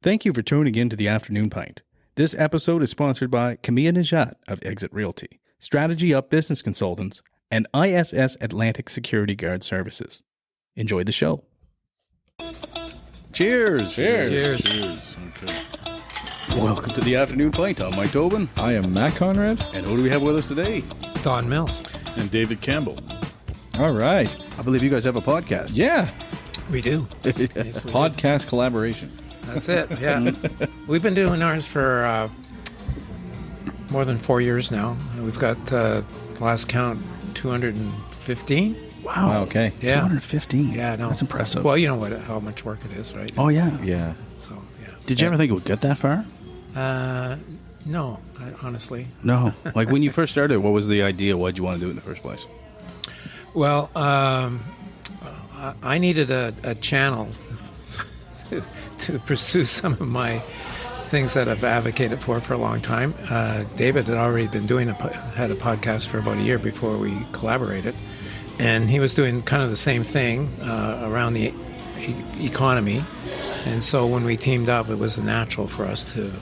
Thank you for tuning in to the Afternoon Pint. This episode is sponsored by Camilla Najat of Exit Realty, Strategy Up Business Consultants, and ISS Atlantic Security Guard Services. Enjoy the show. Cheers. Cheers. Okay. Welcome to the Afternoon Pint. I'm Mike Tobin. I am Matt Conrad. And who do we have with us today? Don Mills. And David Campbell. All right. I believe you guys have a podcast. Yeah. We do. Yes, we Podcast collaboration. That's it. Yeah. We've been doing ours for more than 4 years now. We've got, last count, 215. Wow. Okay. Yeah. 215. Yeah, no. That's impressive. Well, you know how much work it is, right? Oh, yeah. Yeah. So, yeah. Did you ever think it would get that far? No, honestly. No. Like when you first started, what was the idea? Why did you want to do it in the first place? Well, I needed a channel to pursue some of my things that I've advocated for a long time. David had already been had a podcast for about a year before we collaborated, and he was doing kind of the same thing around the economy. And so when we teamed up, it was natural for us to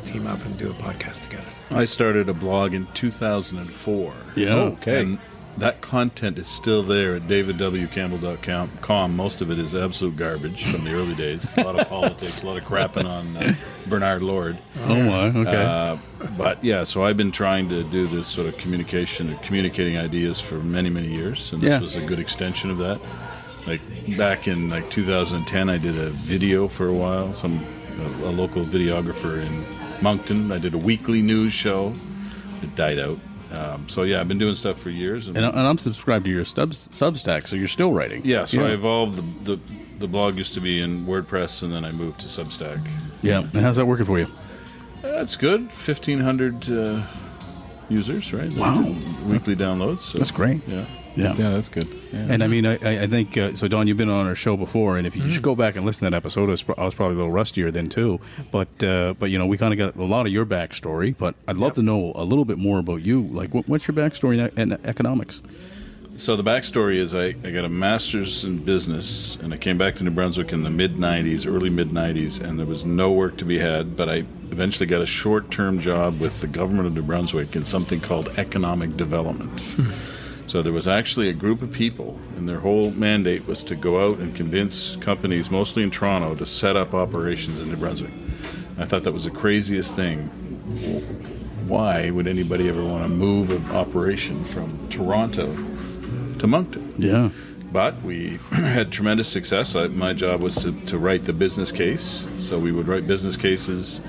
team up and do a podcast together. I started a blog in 2004. Yeah. Okay. And that content is still there at davidwcampbell.com. Most of it is absolute garbage from the early days. A lot of politics, a lot of crapping on Bernard Lord. Oh, my. Okay. But yeah, so I've been trying to do this sort of communicating ideas for many, many years, and this was a good extension of that. Like back in 2010, I did a video for a while. A local videographer in Moncton. I did a weekly news show. It died out. So yeah, I've been doing stuff for years. And I'm subscribed to your Substack, so you're still writing. Yeah, so I evolved. The blog used to be in WordPress, and then I moved to Substack. Yeah, and how's that working for you? That's good. 1,500 users, right? Wow. Weekly downloads. So, That's great. Yeah. Yeah. Yeah, that's good. Yeah. And I mean, I think, so Don, you've been on our show before, and if you should go back and listen to that episode, I was probably a little rustier then too. But you know, we kind of got a lot of your backstory, but I'd love to know a little bit more about you. Like, what's your backstory in economics? So the backstory is I got a master's in business, and I came back to New Brunswick in the mid-'90s, early mid-'90s, and there was no work to be had, but I eventually got a short-term job with the government of New Brunswick in something called economic development. So there was actually a group of people, and their whole mandate was to go out and convince companies, mostly in Toronto, to set up operations in New Brunswick. I thought that was the craziest thing. Why would anybody ever want to move an operation from Toronto to Moncton? Yeah. But we had tremendous success. My job was to write the business case. So we would write business cases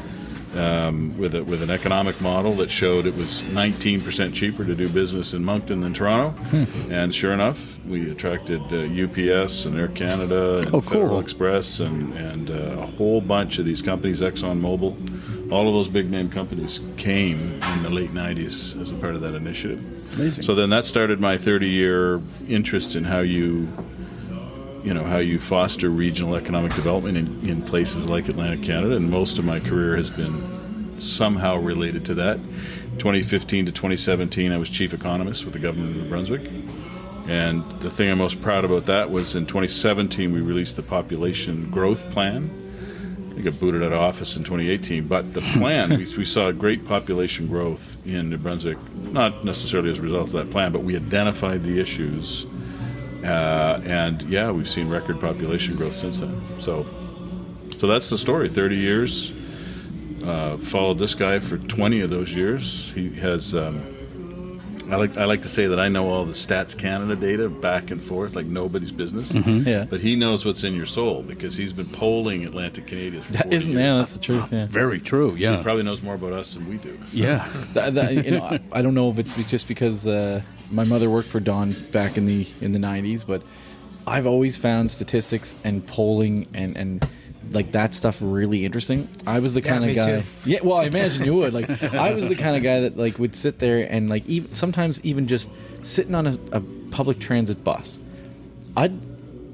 with an economic model that showed it was 19% cheaper to do business in Moncton than Toronto. And sure enough, we attracted UPS and Air Canada and Federal Express and a whole bunch of these companies, ExxonMobil. All of those big name companies came in the late 90s as a part of that initiative. Amazing. So then that started my 30-year interest in how you foster regional economic development in places like Atlantic Canada, and most of my career has been somehow related to that. 2015 to 2017, I was chief economist with the government of New Brunswick, and the thing I'm most proud about that was in 2017 we released the population growth plan. I got booted out of office in 2018, but the plan, we saw great population growth in New Brunswick, not necessarily as a result of that plan, but we identified the issues. And yeah, we've seen record population growth since then. So that's the story. 30 years. Followed this guy for 20 of those years. He has. I like to say that I know all the Stats Canada data back and forth like nobody's business. Mm-hmm. Yeah. But he knows what's in your soul because he's been polling Atlantic Canadians for 40 years. Yeah, that's the truth. Yeah. Very true. Yeah. He probably knows more about us than we do. Yeah. I don't know if it's just because my mother worked for Don back in the 90s, but I've always found statistics and polling and like that stuff really interesting. I was the kind of guy. Too. Yeah, well, I imagine you would. Like, I was the kind of guy that like would sit there and like sometimes even just sitting on a public transit bus.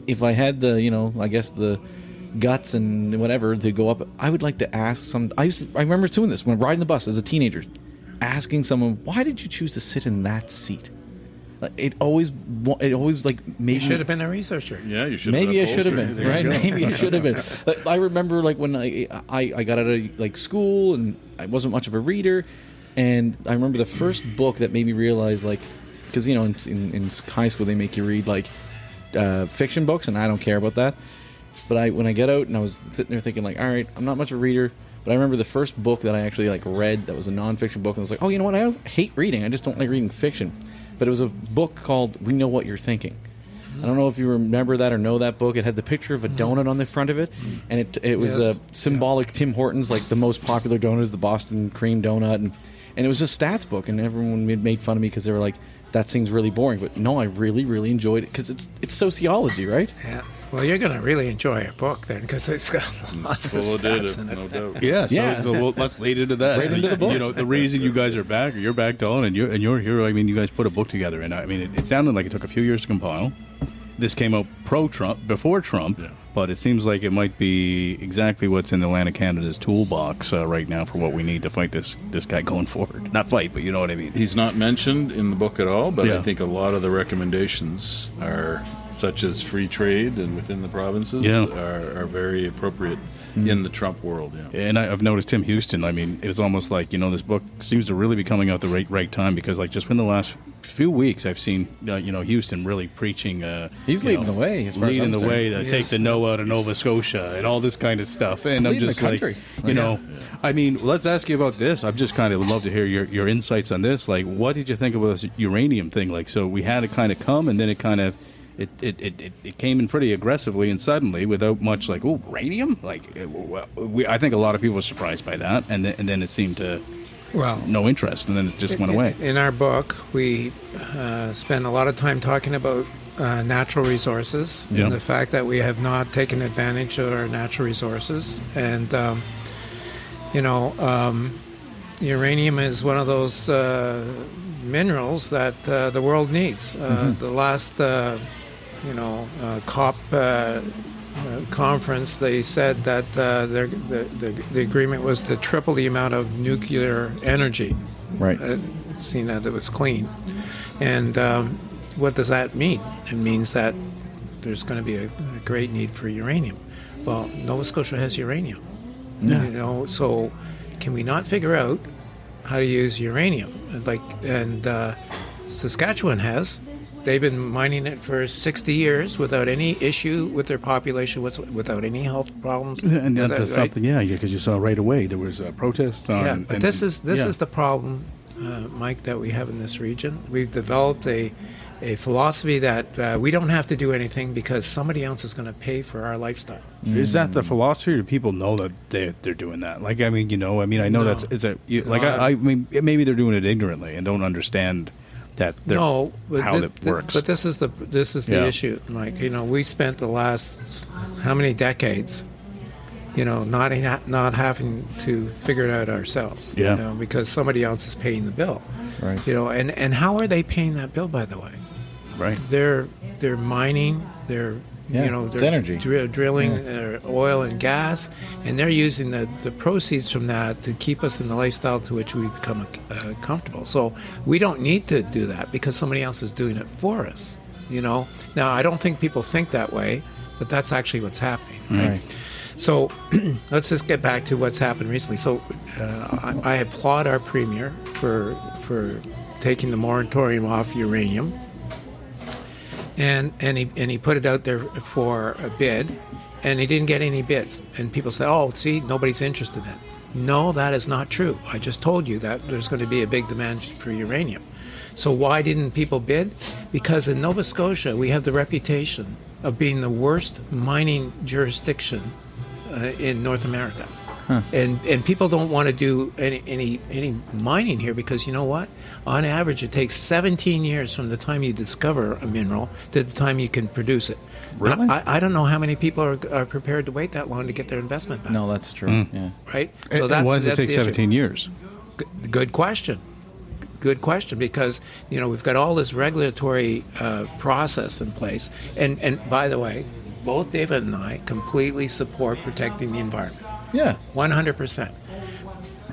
If I had the guts and whatever to go up, I would like to ask some. I remember doing this when riding the bus as a teenager, asking someone, "Why did you choose to sit in that seat?" it always like maybe You should have been a researcher. Yeah, you should. Maybe I have should have been, right? Maybe I should have been. But I remember like when I got out of like school and I wasn't much of a reader, and I remember the first book that made me realize like, because you know in high school they make you read like fiction books, and I don't care about that. But when I get out and I was sitting there thinking like, all right, I'm not much of a reader. But I remember the first book that I actually like read that was a nonfiction book, and I was like, oh, you know what? I don't hate reading. I just don't like reading fiction. But it was a book called "We Know What You're Thinking." I don't know if you remember that or know that book. It had the picture of a donut on the front of it, and it was Yes. symbolic. Tim Hortons, like the most popular donut is the Boston cream donut, and it was a stats book, and everyone made fun of me because they were like, that seems really boring. But no, I really, really enjoyed it because it's sociology, right? Yeah. Well, you're going to really enjoy a book then, because it's got lots of Full of data, stats in it. no doubt. Yeah, Yeah. so let's lead into that. Right So, into the book. You know, the reason you guys are back, or you're back, Don, and you're here. I mean, you guys put a book together, and I mean, it sounded like it took a few years to compile. This came out pro-Trump, before Trump, Yeah. but it seems like it might be exactly what's in Atlantic Canada's toolbox right now for what we need to fight this guy going forward. Not fight, but you know what I mean. He's not mentioned in the book at all, but Yeah. I think a lot of the recommendations are such as free trade and within the provinces Yeah. are very appropriate in the Trump world. Yeah. And I've noticed Tim Houston. I mean, it was almost like, you know, this book seems to really be coming out the right time, because like just in the last few weeks, I've seen Houston really preaching. He's you leading know, the way, as far as leading I'm the concerned. way to take Yes. the no out of Nova Scotia and all this kind of stuff. And I'm Leading just the country. like, you know, I mean, let's ask you about this. I'm just kind of love to hear your insights on this. Like, what did you think about this uranium thing? Like, so we had it kind of come, and then it kind of. It came in pretty aggressively and suddenly without much like, oh, uranium? Like, I think a lot of people were surprised by that, and then it seemed to Well, no interest, and then it just went away. In our book, we spend a lot of time talking about natural resources Yeah. and the fact that we have not taken advantage of our natural resources. And, uranium is one of those minerals that the world needs. The last, COP conference, they said that the agreement was to triple the amount of nuclear energy, Right. seeing that it was clean. And what does that mean? It means that there's going to be a great need for uranium. Well, Nova Scotia has uranium. Yeah. You know, so can we not figure out how to use uranium? And Saskatchewan has. They've been mining it for 60 years without any issue with their population, without any health problems. And with that's that, right? something, because you saw right away there was protests on. Yeah, but this is yeah. the problem, Mike, that we have in this region. We've developed a philosophy that we don't have to do anything because somebody else is going to pay for our lifestyle. Is that the philosophy, or do people know that they're doing that? Like, I mean, I know No. that's it's a you, like No, I mean maybe they're doing it ignorantly and don't understand that No, but how it works. But this is the Yeah. issue, Mike. We spent the last how many decades, not having to figure it out ourselves. Yeah. Because somebody else is paying the bill. Right. And how are they paying that bill, by the way? right. They're mining. They're it's they're energy. drilling oil and gas, and they're using the proceeds from that to keep us in the lifestyle to which we become comfortable. So we don't need to do that because somebody else is doing it for us. Now I don't think people think that way, but that's actually what's happening. Right. So let's just get back to what's happened recently. So I applaud our premier for taking the moratorium off uranium. And he put it out there for a bid, and he didn't get any bids. And people said, "Oh, see, nobody's interested in it." No, that is not true. I just told you that there's going to be a big demand for uranium. So why didn't people bid? Because in Nova Scotia, we have the reputation of being the worst mining jurisdiction in North America. And people don't want to do any mining here because you know what? On average, it takes 17 years from the time you discover a mineral to the time you can produce it. Really? I don't know how many people are prepared to wait that long to get their investment back. No, that's true. Yeah. Right? So why does it that's take the issue. 17 years? Good question. Good question, because we've got all this regulatory process in place, and by the way, both David and I completely support protecting the environment. Yeah. 100%.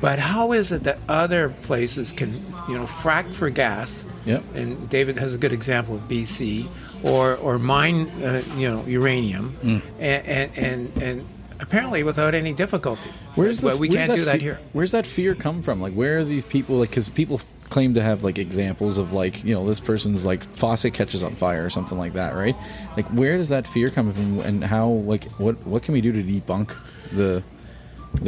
But how is it that other places can, frack for gas? Yep. And David has a good example of BC, or mine, uranium, and apparently without any difficulty. We can't do that here. Where's that fear come from? Like, where are these people? Like, because people claim to have like examples of like, this person's like faucet catches on fire or something like that, right? Like, where does that fear come from, and how? Like, what can we do to debunk the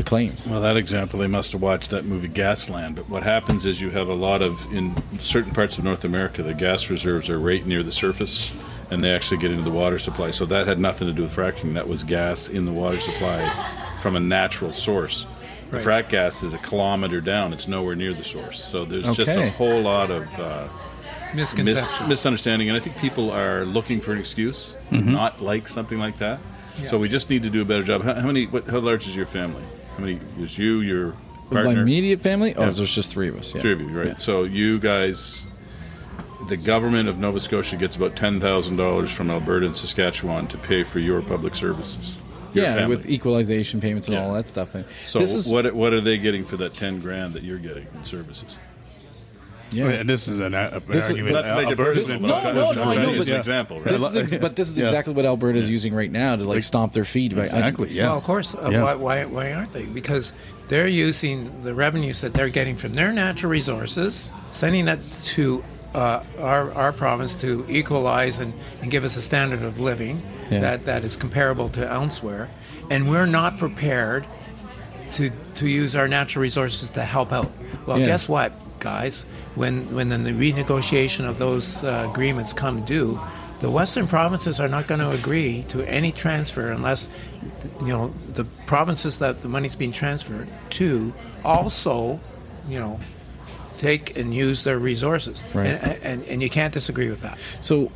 claims? Well, that example, they must have watched that movie Gasland. But what happens is you have a lot of, in certain parts of North America, the gas reserves are right near the surface, and they actually get into the water supply. So that had nothing to do with fracking. That was gas in the water supply from a natural source. The frack gas is a kilometer down. It's nowhere near the source. So there's just a whole lot of misunderstanding. And I think people are looking for an excuse to not like something like that. Yeah. So we just need to do a better job. How large is your family? How many is you, your partner? My immediate family? Oh, there's just 3 of us. Yeah. 3 of you, right? Yeah. So you guys, the government of Nova Scotia gets about $10,000 from Alberta and Saskatchewan to pay for your public services. Your family. With equalization payments and all that stuff. So what are they getting for that $10,000 that you're getting in services? Yeah, and this is an argument. Alberta's an example, right? This is exactly what Alberta is using right now to stomp their feet. Exactly. Yeah. Well, of course. Why aren't they? Because they're using the revenues that they're getting from their natural resources, sending that to our province to equalize and give us a standard of living that is comparable to elsewhere, and we're not prepared to use our natural resources to help out. Well, guess what, guys? When the renegotiation of those agreements come due, the Western provinces are not going to agree to any transfer unless the provinces that the money's being transferred to also take and use their resources, right. and you can't disagree with that. So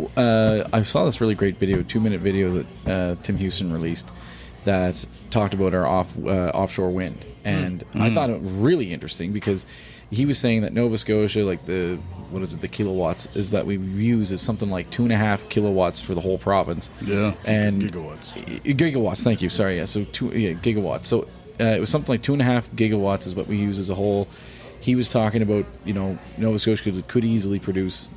I saw this really great video, 2-minute video that Tim Houston released that talked about our offshore wind, and I thought it was really interesting because he was saying that Nova Scotia, like the kilowatts is that we use is something like 2.5 kilowatts for the whole province. Yeah, and gigawatts. Thank you. Sorry, so gigawatts. So it was something like 2.5 gigawatts is what we use as a whole. He was talking about, Nova Scotia could easily produce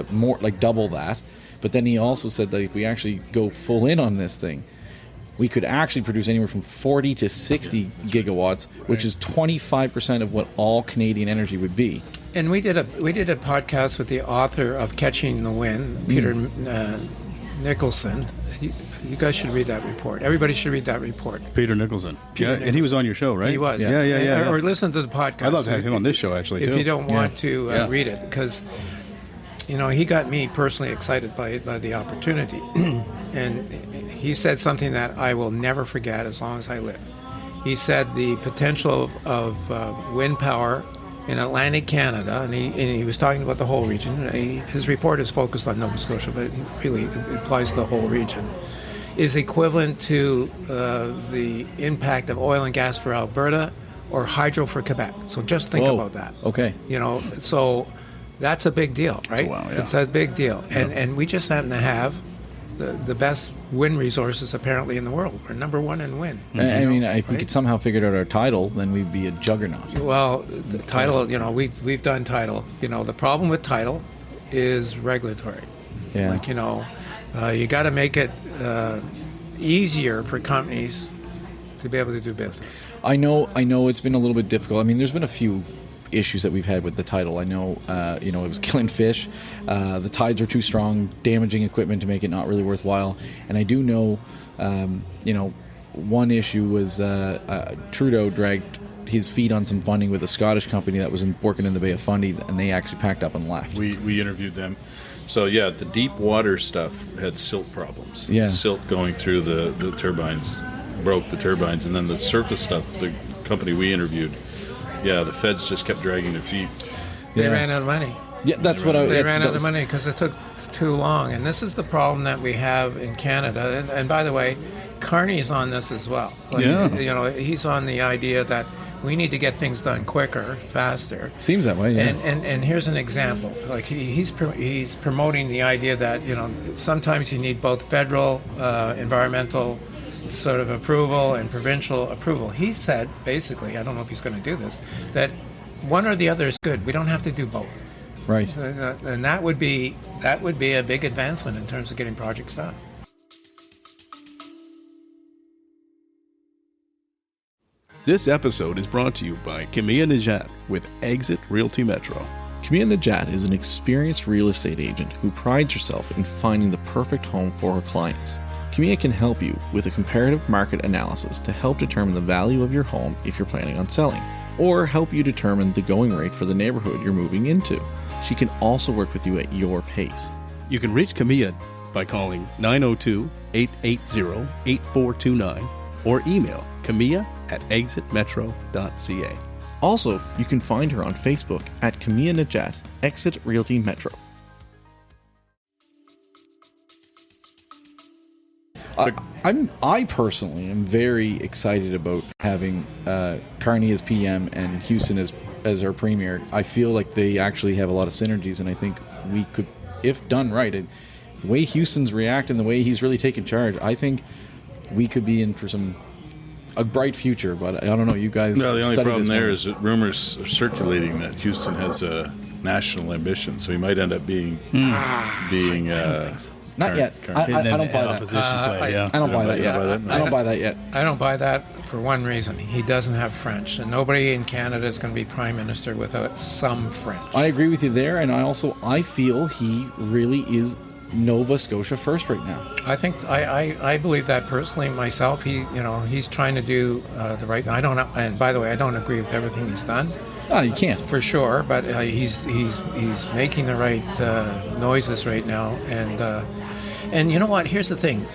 more, like double that. But then he also said that if we actually go full in on this thing, we could actually produce anywhere from 40 to 60 gigawatts, which is 25% of what all Canadian energy would be. And we did a podcast with the author of Catching the Wind, Peter Nicholson. You guys should read that report. Everybody should read that report. Peter Nicholson. And he was on your show, right? He was. Yeah. Or listen to the podcast. I love having him on this show, actually, too. If you don't want to read it, because he got me personally excited by the opportunity. And he said something that I will never forget as long as I live. He said the potential of wind power in Atlantic Canada, and he was talking about the whole region. His report is focused on Nova Scotia, but really it applies to the whole region, is equivalent to the impact of oil and gas for Alberta or hydro for Quebec. So just think about that. Okay. So that's a big deal, right? It's a big deal. Yeah. And we just happen to have the best wind resources apparently in the world. We're number 1 in wind. If we could somehow figure out our tidal, then we'd be a juggernaut. Well, the tidal, we've done tidal. The problem with tidal is regulatory. Yeah. You got to make it easier for companies to be able to do business. I know it's been a little bit difficult. There's been a few issues that we've had with the tidal. I know, it was killing fish. The tides are too strong, damaging equipment to make it not really worthwhile. And I do know, one issue was Trudeau dragged his feet on some funding with a Scottish company that was working in the Bay of Fundy, and they actually packed up and left. We interviewed them. So the deep water stuff had silt problems. Yeah. Silt going through the turbines broke the turbines, and then the surface stuff, the company we interviewed, the feds just kept dragging their feet. They ran out of money. Yeah, They ran out of money because it took too long. And this is the problem that we have in Canada. And by the way, Carney's on this as well. He's on the idea that we need to get things done quicker, faster. Seems that way, yeah. And here's an example. Like he's promoting the idea that sometimes you need both federal environmental sort of approval and provincial approval. He said, basically, I don't know if he's going to do this, that one or the other is good. We don't have to do both. Right. And that would be a big advancement in terms of getting projects done. This episode is brought to you by Camilla Najat with Exit Realty Metro. Camilla Najat is an experienced real estate agent who prides herself in finding the perfect home for her clients. Camilla can help you with a comparative market analysis to help determine the value of your home if you're planning on selling, or help you determine the going rate for the neighborhood you're moving into. She can also work with you at your pace. You can reach Camilla by calling 902-880-8429 or email camilla@exitmetro.ca. Also, you can find her on Facebook at Camilla Najat, Exit Realty Metro. I personally am very excited about having Carney as PM and Houston as our premier. I feel like they actually have a lot of synergies, and I think we could, if done right, the way Houston's reacting, the way he's really taken charge, I think we could be in for a bright future. But I don't know, you guys. No, the only problem there is that rumors are circulating that Houston has a national ambition, so he might end up being. Not yet. I don't buy that. I don't buy that yet. I don't buy that yet. I don't buy that for one reason. He doesn't have French, and nobody in Canada is going to be prime minister without some French. I agree with you there, and I feel he really is Nova Scotia first right now. I think I believe that personally myself. He's trying to do the right. I don't. And by the way, I don't agree with everything he's done. Oh, you can't for sure, but he's making the right noises right now, and you know what? Here's the thing,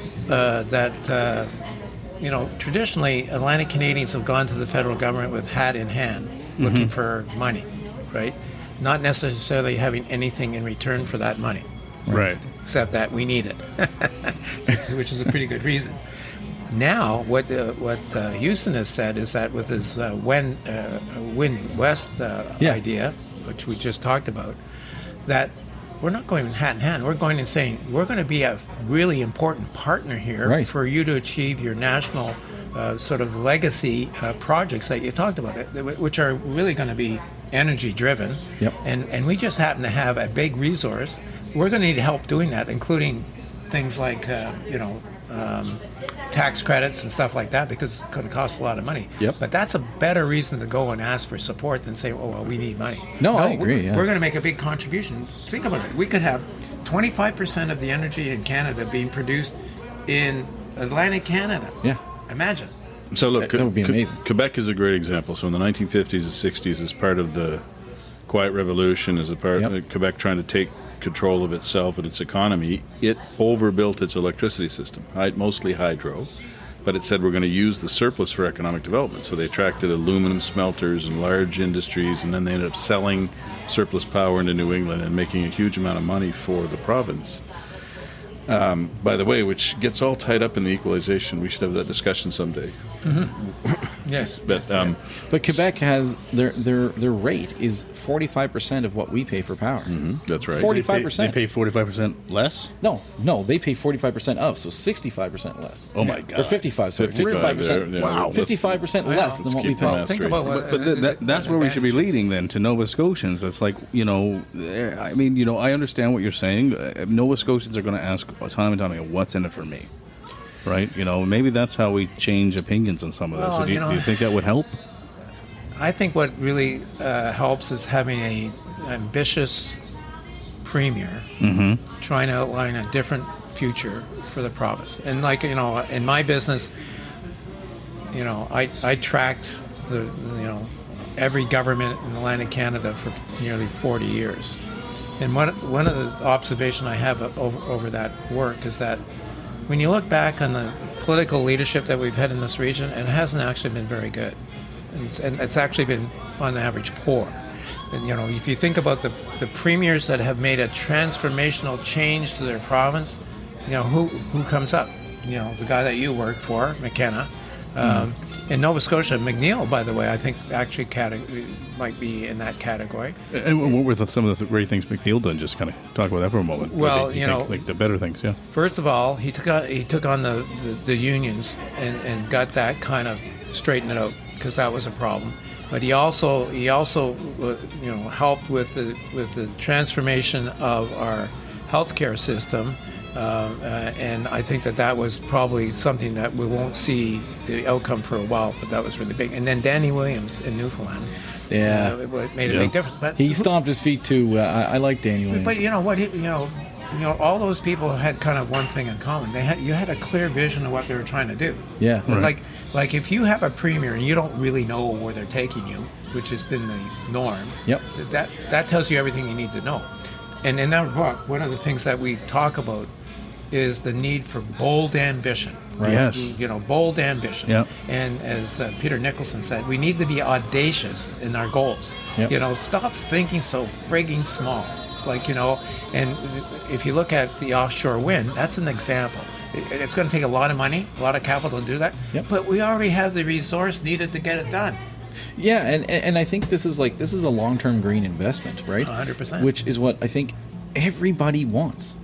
traditionally Atlantic Canadians have gone to the federal government with hat in hand, looking for money, right? Not necessarily having anything in return for that money, right? Except that we need it, which is a pretty good reason. Now, what Houston has said is that with his Wind West idea, which we just talked about, that we're not going hat in hand. We're going and saying we're going to be a really important partner here for you to achieve your national sort of legacy projects that you talked about, which are really going to be energy driven. Yep. And we just happen to have a big resource. We're going to need help doing that, including things like tax credits and stuff like that, because it's going to cost a lot of money. Yep. But that's a better reason to go and ask for support than say, oh, well, we need money. No, I agree. We're going to make a big contribution. Think about it. We could have 25% of the energy in Canada being produced in Atlantic Canada. Yeah. Imagine. So look, that would be amazing. Quebec is a great example. So in the 1950s and 60s, as part of the Quiet Revolution, as a part of Quebec trying to take control of itself and its economy, it overbuilt its electricity system, mostly hydro, but it said we're going to use the surplus for economic development. So they attracted aluminum smelters and large industries, and then they ended up selling surplus power into New England and making a huge amount of money for the province. By the way, which gets all tied up in the equalization. We should have that discussion someday. Mm-hmm. Yes. But Quebec has their rate is 45% of what we pay for power. Mm-hmm. That's right. 45%. They pay 45% less? No, they pay 45% of, so 65% less. Oh my God. Or 55, sorry. 45%. Wow. 55% less than what we pay. Think about But that's where we should be leading then, to Nova Scotians. It's like, I understand what you're saying. Nova Scotians are going to ask time and time again, what's in it for me? Right? Maybe that's how we change opinions on some of this. Well, So do you think that would help? I think what really helps is having an ambitious premier trying to outline a different future for the province. And in my business, I tracked every government in Atlantic Canada for nearly 40 years. And one of the observations I have over that work is that when you look back on the political leadership that we've had in this region, it hasn't actually been very good. And it's actually been, on average, poor. And, if you think about the premiers that have made a transformational change to their province, who comes up? The guy that you work for, McKenna. In Nova Scotia, McNeil, by the way, I think actually might be in that category. And what were some of the great things McNeil done? Just kind of talk about that for a moment. Well, like the better things, yeah. First of all, he took on the unions and got that kind of straightened out, because that was a problem. But he also helped with the transformation of our healthcare system. And I think that was probably something that we won't see the outcome for a while, but that was really big. And then Danny Williams in Newfoundland, it made a big difference. But he stomped his feet too. I like Danny Williams. But you know what? All those people had kind of one thing in common. You had a clear vision of what they were trying to do. Yeah, right. Like if you have a premier and you don't really know where they're taking you, which has been the norm. Yep. That tells you everything you need to know. And in our book, one of the things that we talk about is the need for bold ambition. Right. Yes. Bold ambition. Yep. And as Peter Nicholson said, we need to be audacious in our goals. Yep. Stop thinking so frigging small. And if you look at the offshore wind, that's an example. It's going to take a lot of money, a lot of capital to do that. Yep. But we already have the resource needed to get it done. Yeah, and I think this is a long-term green investment, right? 100%. Which is what I think everybody wants.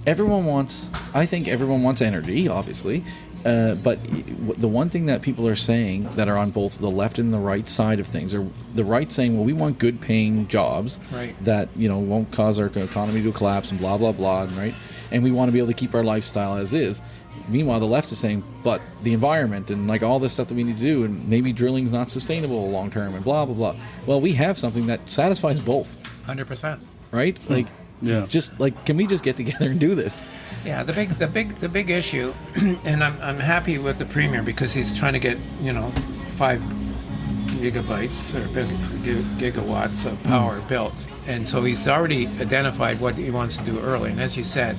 Everyone wants. I think everyone wants energy, obviously. But the one thing that people are saying that are on both the left and the right side of things are the right saying, well, we want good paying jobs that won't cause our economy to collapse and blah blah blah, right? And we want to be able to keep our lifestyle as is. Meanwhile, the left is saying, but the environment and all this stuff that we need to do, and maybe drilling's not sustainable long term, and blah blah blah. Well, we have something that satisfies both. 100%. Right? Yeah. Just can we just get together and do this? Yeah, the big issue, and I'm happy with the premier because he's trying to get 5 gigabytes or gigawatts of power built, and so he's already identified what he wants to do early. And as you said,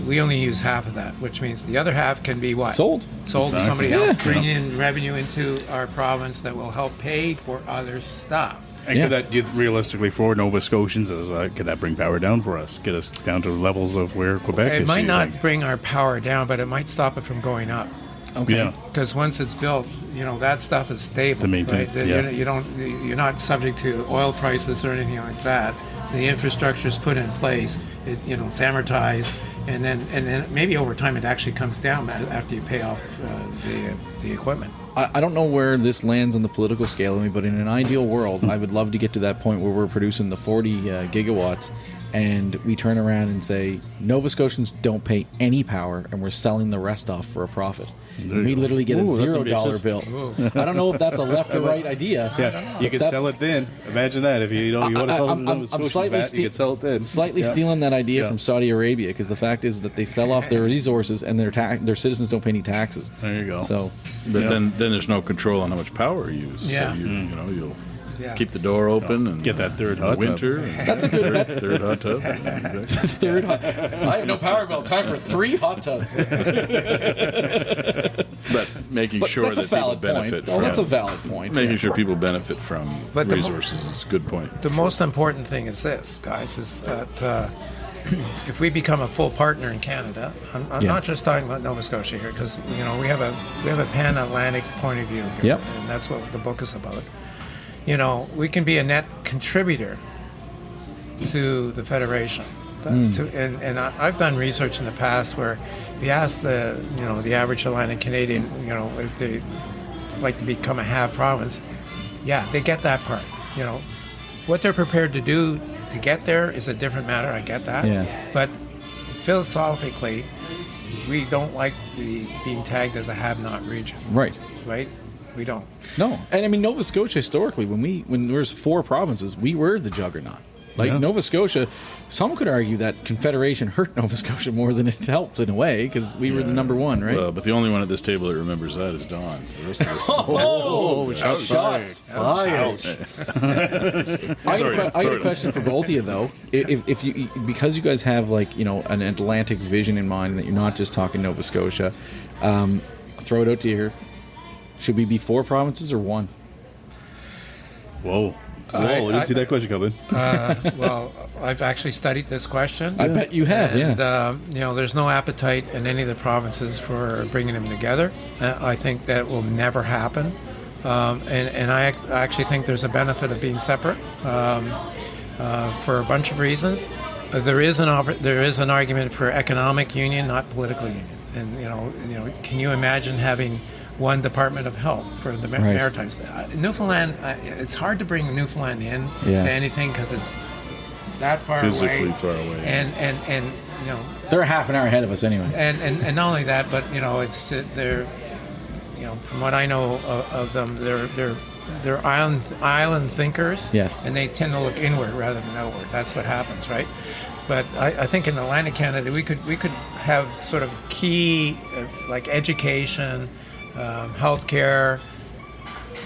we only use half of that, which means the other half can be what? Sold to somebody else, bring in revenue into our province that will help pay for other stuff. And could that, realistically, for Nova Scotians, could that bring power down for us? Get us down to levels of where Quebec is? It might not bring our power down, but it might stop it from going up. Okay. Yeah. Because once it's built, that stuff is stable. To maintain, right? You're not subject to oil prices or anything like that. The infrastructure is put in place. It's amortized, and then maybe over time it actually comes down after you pay off the equipment. I don't know where this lands on the political scale, but in an ideal world, I would love to get to that point where we're producing the 40 gigawatts, and we turn around and say, Nova Scotians don't pay any power, and we're selling the rest off for a profit. And we literally get a $0 bill. I don't know if that's a left or right idea. Yeah, you could sell it then. Imagine that. If you want to sell it to Nova Scotians, you could sell it then. Slightly stealing that idea from Saudi Arabia, because the fact is that they sell off their resources and their citizens don't pay any taxes. There you go. So, But then there's no control on how much power you use. Yeah. So you'll keep the door open and get that third hot winter. tub. That's a good third hot tub. third hot. I have no power bill. Time for 3 hot tubs. But making sure that's a that people valid benefit point. from That's a valid point. making sure people benefit from But resources is a good point. The most important thing is this, guys, is that if we become a full partner in Canada, I'm not just talking about Nova Scotia here, because we have a pan-Atlantic point of view here, Yep. and that's what the book is about. We can be a net contributor to the federation. And I've done research in the past where if you ask the average Atlantic Canadian, if they like to become a half province, they get that part. What they're prepared to do to get there is a different matter. I get that. Yeah. But philosophically, we don't like being tagged as a have-not region. Right. Right? We don't. No. And I mean, Nova Scotia historically, when there was 4 provinces, we were the juggernaut. Nova Scotia, some could argue that Confederation hurt Nova Scotia more than it helped in a way, because we were the number one, right? Well, but the only one at this table that remembers that is Don. The rest of us Shots fired. I got a question for both of you, though. If you, because you guys have an Atlantic vision in mind, that you're not just talking Nova Scotia, throw it out to you here. Should we be 4 provinces or 1? Whoa. Whoa, I didn't see that question coming. Well, I've actually studied this question. I bet you have, and, yeah. There's no appetite in any of the provinces for bringing them together. I think that will never happen. And I actually think there's a benefit of being separate for a bunch of reasons. There is an argument for economic union, not political union. And can you imagine having one Department of Health for the Maritimes? Newfoundland, it's hard to bring Newfoundland in to anything because it's that far Physically away. far away. And They're half an hour ahead of us anyway. and not only that, but it's they're from what I know of them, they're island thinkers. Yes. And they tend to look inward rather than outward. That's what happens, right? But I think in Atlantic Canada we could have sort of key like education, healthcare,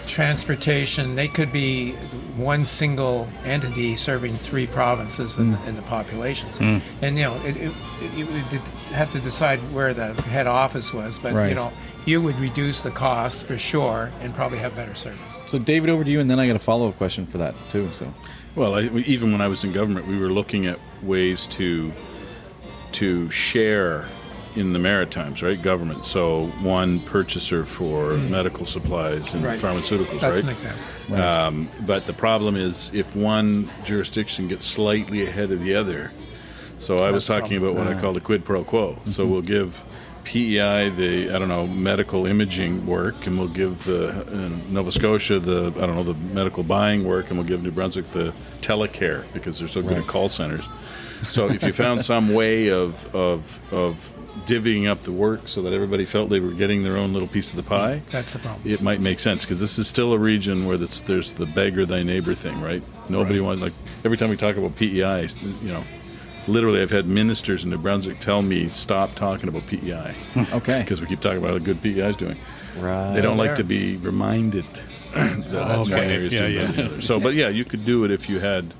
transportation. They could be one single entity serving 3 provinces in the populations. And you would have to decide where the head office was, but you would reduce the cost for sure and probably have better service. So David, over to you, and then I got a follow-up question for that too. So, Well, even when I was in government, we were looking at ways to share in the Maritimes, right? Government. So one purchaser for medical supplies and pharmaceuticals, That's right? an example. But the problem is if one jurisdiction gets slightly ahead of the other. So I was talking about what I call the quid pro quo. So we'll give PEI the medical imaging work, and we'll give Nova Scotia the medical buying work, and we'll give New Brunswick the telecare because they're so good at call centers. So if you found some way of divvying up the work so that everybody felt they were getting their own little piece of the pie, That's the problem. it might make sense because this is still a region where there's the beggar thy neighbor thing, right? Nobody wants, like every time we talk about PEI, literally I've had ministers in New Brunswick tell me stop talking about PEI. okay. Because we keep talking about how good PEI is doing. Right. They don't like to be reminded that that's one area is doing better than the other. So, but yeah, you could do it if you had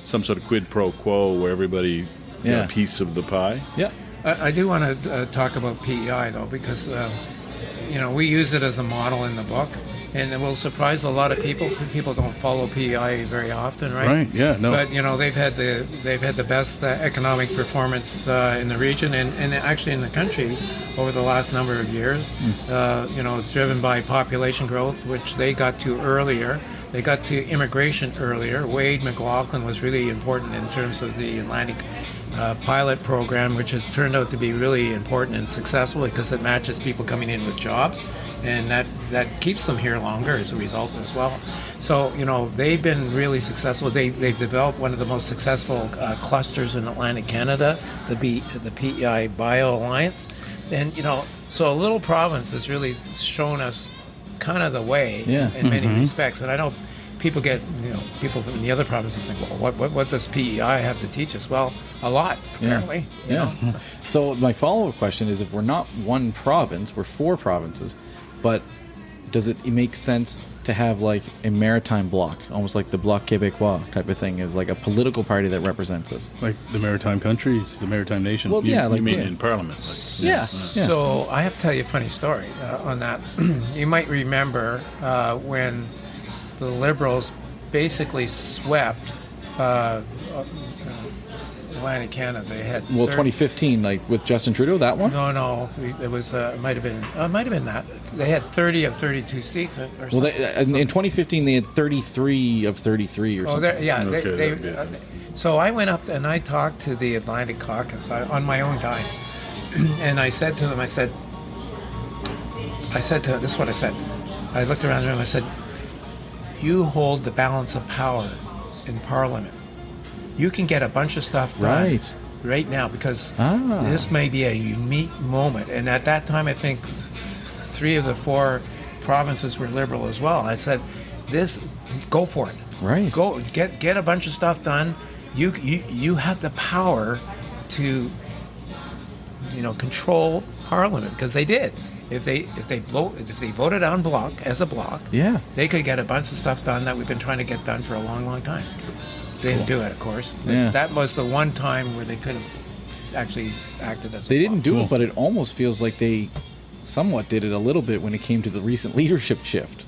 some sort of quid pro quo where everybody got a piece of the pie. Yeah. I do want to talk about PEI though, because we use it as a model in the book, and it will surprise a lot of people. People don't follow PEI very often, right? Right. Yeah. No. But they've had the best economic performance in the region and actually in the country over the last number of years. It's driven by population growth, which they got to earlier. They got to immigration earlier. Wade McLaughlin was really important in terms of the Atlantic pilot program, which has turned out to be really important and successful because it matches people coming in with jobs, and that keeps them here longer as a result as well. So they've been really successful. They've developed one of the most successful clusters in Atlantic Canada, the PEI Bio Alliance, and so a little province has really shown us kind of the way in many respects. And I know people people from the other provinces think, well, what does PEI have to teach us? Well, a lot, apparently. Yeah. So my follow-up question is, if we're not one province, we're 4 provinces, but does it make sense to have like a maritime bloc, almost like the Bloc Québécois type of thing, as like a political party that represents us? Like the maritime countries, the maritime nation. Well, You mean in Parliament? Yeah. So I have to tell you a funny story on that. You might remember when the Liberals basically swept Atlantic Canada. They had 2015, like with Justin Trudeau, that one. No, it was might have been that they had 30 of 32 seats or Well, something. in 2015 they had 33 of 33 or something. So I went up and I talked to the Atlantic Caucus on my own dime, and I said to them, I said to them, this is what I said. I looked around the room. I said, "You hold the balance of power in Parliament. You can get a bunch of stuff done right now because this may be a unique moment." And at that time, I think 3 of the 4 provinces were Liberal as well. I said, go for it. Right. Go get a bunch of stuff done. You have the power to control Parliament, because they did. If they voted en bloc as a bloc, they could get a bunch of stuff done that we've been trying to get done for a long, long time. They didn't do it, of course. But that was the one time where they could have actually acted as a bloc. They didn't do it, but it almost feels like they somewhat did it a little bit when it came to the recent leadership shift.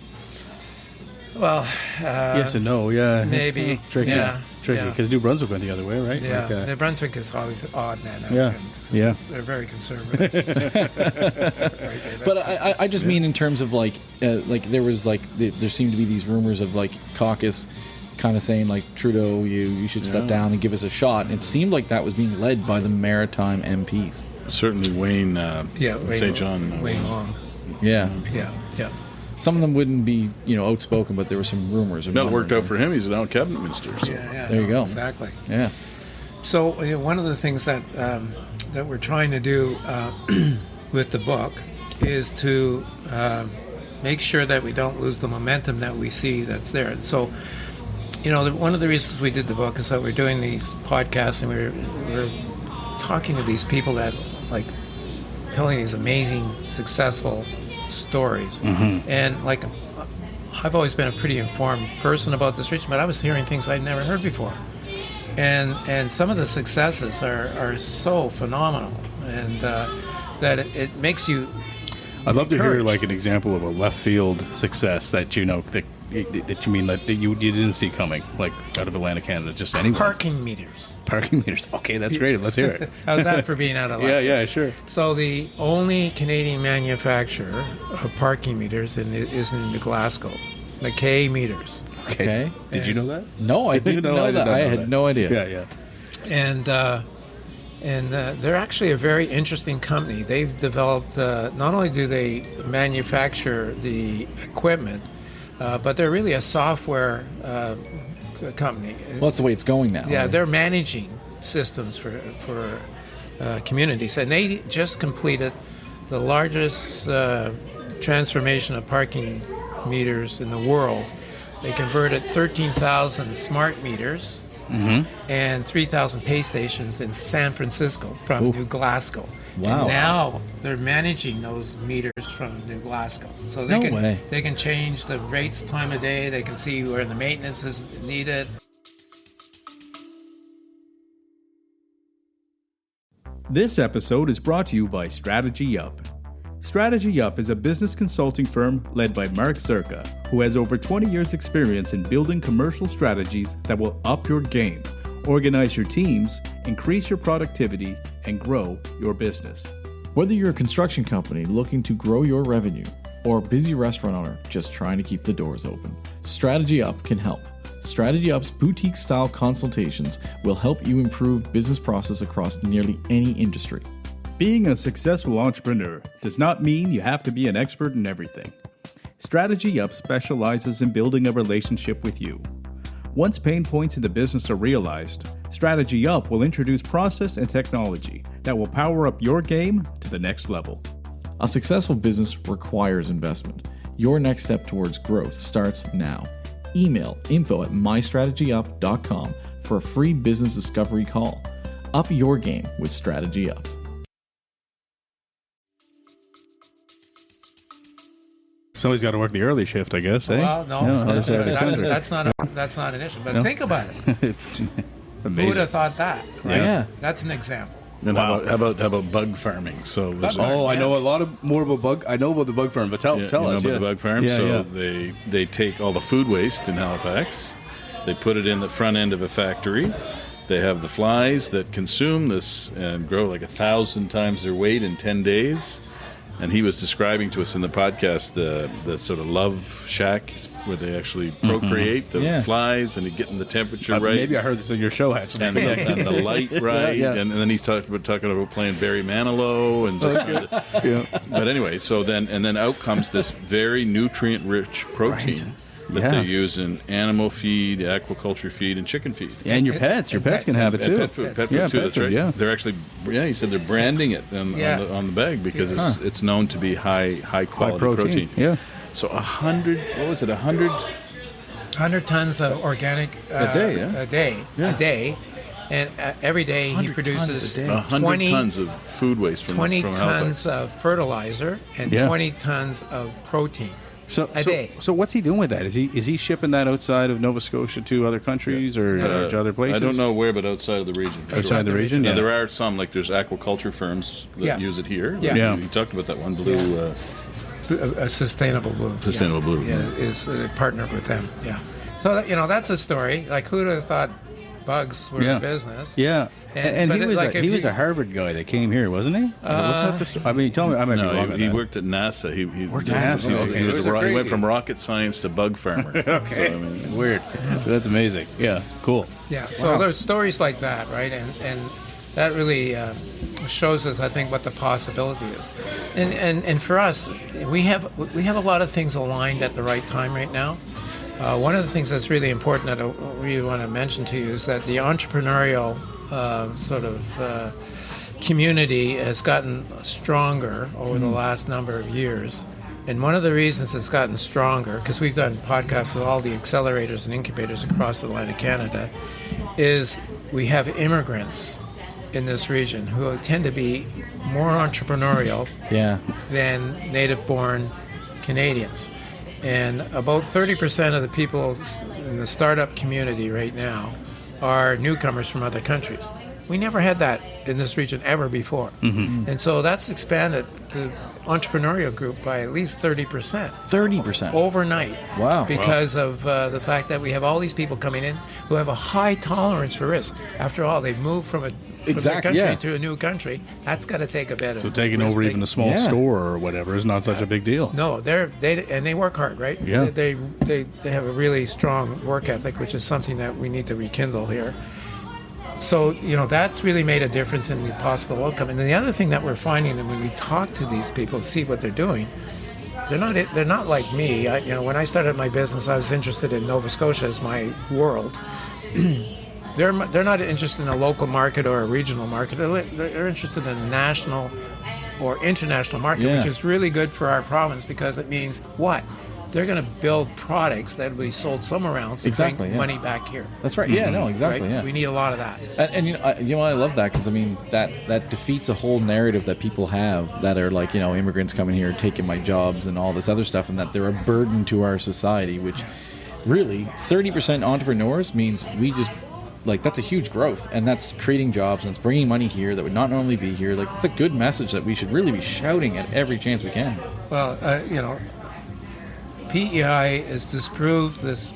Well, Yes and no, yeah. maybe. It's tricky. Yeah. Tricky, Yeah. because New Brunswick went the other way, right? Yeah, Like, New Brunswick is always odd, man. Yeah, yeah. They're very conservative. Right, David? But I just mean in terms of like there was like there seemed to be these rumors of like caucus kind of saying like Trudeau, you should step down and give us a shot. And it seemed like that was being led by the maritime MPs. Certainly Wayne Wayne, St. John. Wayne Long. Yeah, Yeah. some of them wouldn't be outspoken, but there were some rumors. That worked out for him. He's now a cabinet minister. So. Yeah. There you go. Exactly. Yeah. So one of the things that we're trying to do with the book is to make sure that we don't lose the momentum that we see that's there. So, one of the reasons we did the book is that we're doing these podcasts and we're talking to these people that like telling these amazing, successful stories. And like, I've always been a pretty informed person about this region, but I was hearing things I'd never heard before. And some of the successes are so phenomenal, and that it makes you. I'd love to hear encouraged. like an example of a left field success that that you mean that you didn't see coming, like out of Atlantic Canada, just anywhere. Parking meters. Parking meters. Okay, that's great. Let's hear it. How's that for being out of line? Yeah, sure. So the only Canadian manufacturer of parking meters is in Glasgow, McKay Meters. Okay. Did you know that? No, I didn't know that. I had no idea. Yeah. And they're actually a very interesting company. They've developed, not only do they manufacture the equipment, but they're really a software company. Well, that's the way it's going now. Yeah, they're managing systems for communities. And they just completed the largest transformation of parking meters in the world. They converted 13,000 smart meters and 3,000 pay stations in San Francisco from New Glasgow. Wow. And now they're managing those meters from New Glasgow. So they they can change the rates, time of day. They can see where the maintenance is needed. This episode is brought to you by Strategy Up. Strategy Up is a business consulting firm led by Mark Zerka, who has over 20 years' experience in building commercial strategies that will up your game, organize your teams, increase your productivity, and grow your business. Whether you're a construction company looking to grow your revenue or a busy restaurant owner just trying to keep the doors open, Strategy Up can help. Strategy Up's boutique-style consultations will help you improve business process across nearly any industry. Being a successful entrepreneur does not mean you have to be an expert in everything. Strategy Up specializes in building a relationship with you. Once pain points in the business are realized, Strategy Up will introduce process and technology that will power up your game to the next level. A successful business requires investment. Your next step towards growth starts now. Email info@mystrategyup.com for a free business discovery call. Up your game with Strategy Up. Somebody's got to work the early shift, I guess. Well, no, other side of the country. that's not an issue. But think about it. Who would Amazing. have thought that? Right? Yeah. That's an example. And how about bug farming? So I know a lot more about bug. I know about the bug farm, but tell you us. know about the bug farm. Yeah, so yeah. they take all the food waste in Halifax, they put it in the front end of a factory. They have the flies that consume this and grow like 1,000 times their weight in 10 days. And he was describing to us in the podcast the sort of love shack where they actually procreate the flies and getting the temperature right. Maybe I heard this in your show, actually. And the light right. Yeah. And then he's talking about playing Barry Manilow and just But anyway, so then out comes this very nutrient-rich protein that they use in animal feed, aquaculture feed, and chicken feed. Yeah, and your pets can have it too. Pet food too. That's right. Yeah. They're actually, he said they're branding it on the bag because it's known to be high quality protein. Yeah. So 100 tons of organic A day, yeah. a day, and every day he 100 produces tons a day. 100 20 tons of food waste from 20 from tons Halifax. of fertilizer and 20 tons of protein. A day. So what's he doing with that? Is he shipping that outside of Nova Scotia to other countries or to other places? I don't know where, but outside of the region. Outside the region, Now, yeah. there are some, like there's aquaculture firms that use it here. Yeah. You talked about that one, Blue a Sustainable Blue. Sustainable Blue. Yeah, is partnered with them. Yeah. So that's a story. Like, who'd have thought bugs were in business? Yeah. And but he was a Harvard guy that came here, wasn't he? Wasn't that the story? I mean, tell me, I might be wrong with he that. worked at NASA. He Worked at NASA. Okay. He went from rocket science to bug farmer. Okay. So, I mean, weird. That's amazing. Yeah, cool. Yeah. So there's stories like that, right? And that really shows us, I think, what the possibility is. And for us, we have a lot of things aligned at the right time right now. One of the things that's really important that I really want to mention to you is that the entrepreneurial community has gotten stronger over the last number of years. And one of the reasons it's gotten stronger, because we've done podcasts with all the accelerators and incubators across Atlantic Canada, is we have immigrants in this region who tend to be more entrepreneurial than native-born Canadians. And about 30% of the people in the startup community right now are newcomers from other countries. We never had that in this region ever before. Mm-hmm. And so that's expanded the entrepreneurial group by at least 30%. 30%? Overnight. Wow. Because of the fact that we have all these people coming in who have a high tolerance for risk. After all, they've moved from their country to a new country. That's got to take a bit of So taking over even a small store or whatever is not such a big deal. No, they work hard, right? Yeah. They have a really strong work ethic, which is something that we need to rekindle here. So, that's really made a difference in the possible outcome. And then the other thing that we're finding, and when we talk to these people, see what they're doing, they're not like me. When I started my business, I was interested in Nova Scotia as my world. They're not interested in a local market or a regional market. They're interested in a national or international market, which is really good for our province because it means what? They're going to build products that will be sold somewhere else and bring money back here. That's right. Yeah, no, exactly. Right? Yeah. We need a lot of that. And I love that because, I mean, that defeats a whole narrative that people have that are like, immigrants coming here, taking my jobs and all this other stuff, and that they're a burden to our society, which really 30% entrepreneurs means we just, like, that's a huge growth, and that's creating jobs, and it's bringing money here that would not normally be here. Like, it's a good message that we should really be shouting at every chance we can. Well, PEI has disproved this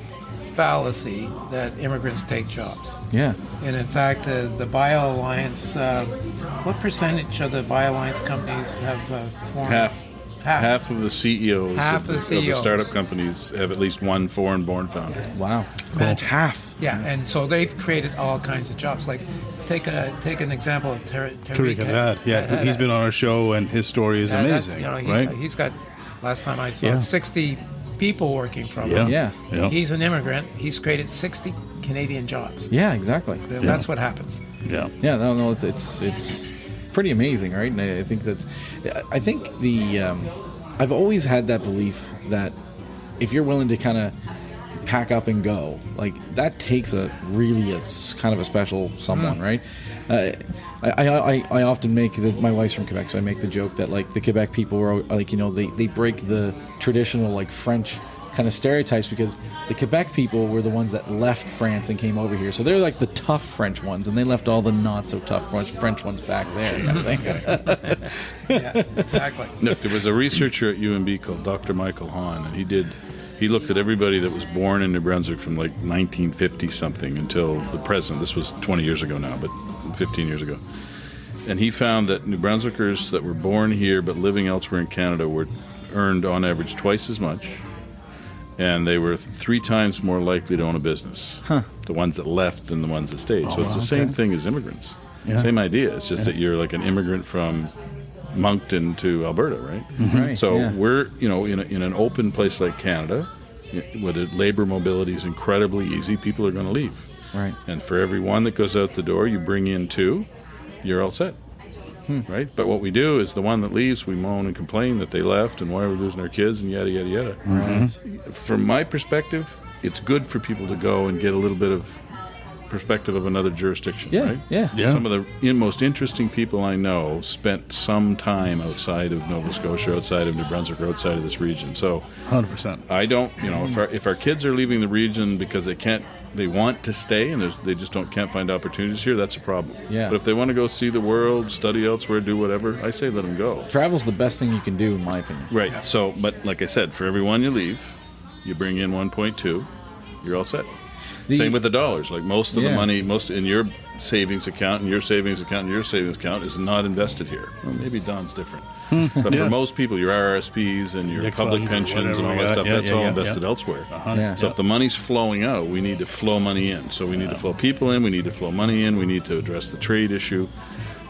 fallacy that immigrants take jobs. Yeah. And in fact, the Bio Alliance, what percentage of the Bio Alliance companies have formed? Half of the CEOs of the startup companies have at least one foreign-born founder. Wow. Cool. Half. Yeah, and so they've created all kinds of jobs. Like, take an example of Tariq Haddad. Yeah, he's been on our show, and his story is amazing. Right? He's got, last time I saw, 60 people working from him. Yeah. He's an immigrant. He's created 60 Canadian jobs. Yeah, exactly. That's what happens. Yeah. Yeah, no, it's pretty amazing, right? And I think I've always had that belief that if you're willing to kind of pack up and go, like, that takes a kind of a special someone, right? I often make my wife's from Quebec, so I make the joke that, like, the Quebec people were like, they break the traditional, like, French kind of stereotypes because the Quebec people were the ones that left France and came over here, so they're like the tough French ones, and they left all the not so tough French ones back there. Kind of thing. Yeah, exactly. Look, there was a researcher at UNB called Dr. Michael Hahn, and he looked at everybody that was born in New Brunswick from like 1950 something until the present. This was 20 years ago now, but 15 years ago. And he found that New Brunswickers that were born here but living elsewhere in Canada were earned on average twice as much, and they were 3 times more likely to own a business. The ones that left than the ones that stayed. So it's the same thing as immigrants. Yeah. Same idea. It's just that you're like an immigrant from Moncton to Alberta, right? Mm-hmm. Right. So we're, in an open place like Canada, where the labor mobility is incredibly easy, people are going to leave. Right. And for every one that goes out the door, you bring in 2, you're all set. Right? But what we do is the one that leaves, we moan and complain that they left and why we're losing our kids and yada, yada, yada. Mm-hmm. From my perspective, it's good for people to go and get a little bit of perspective of another jurisdiction, Yeah, right? yeah. Some of the most interesting people I know spent some time outside of Nova Scotia, outside of New Brunswick, or outside of this region. So 100%. I don't, if our kids are leaving the region because they want to stay and they just can't find opportunities here, that's a problem. Yeah. But if they want to go see the world, study elsewhere, do whatever, I say let them go. Travel's the best thing you can do, in my opinion. Right. So, but like I said, for every one you leave, you bring in 1.2, you're all set. Same with the dollars. Like most of the money, most in your savings account, and your savings account, and your savings account is not invested here. Well, maybe Don's different. But for most people, your RRSPs and your public pensions and all that stuff, that's all invested elsewhere. Yeah. So if the money's flowing out, we need to flow money in. So we need to flow people in, we need to flow money in, we need to address the trade issue.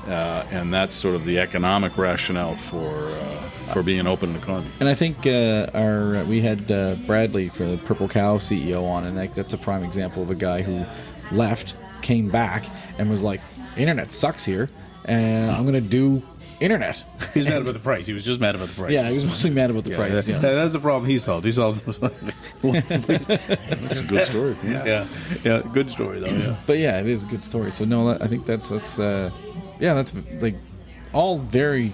And that's sort of the economic rationale for being an open economy. And I think we had Bradley for the Purple Cow CEO on, and that's a prime example of a guy who left, came back, and was like, "Internet sucks here, and I'm going to do internet." He's mad about the price. He was just mad about the price. Yeah, he was mostly mad about the price. Yeah. That's the problem he solved. He solved. That's a good story. yeah, good story though. Yeah. But yeah, it is a good story. So no, I think that's like all very,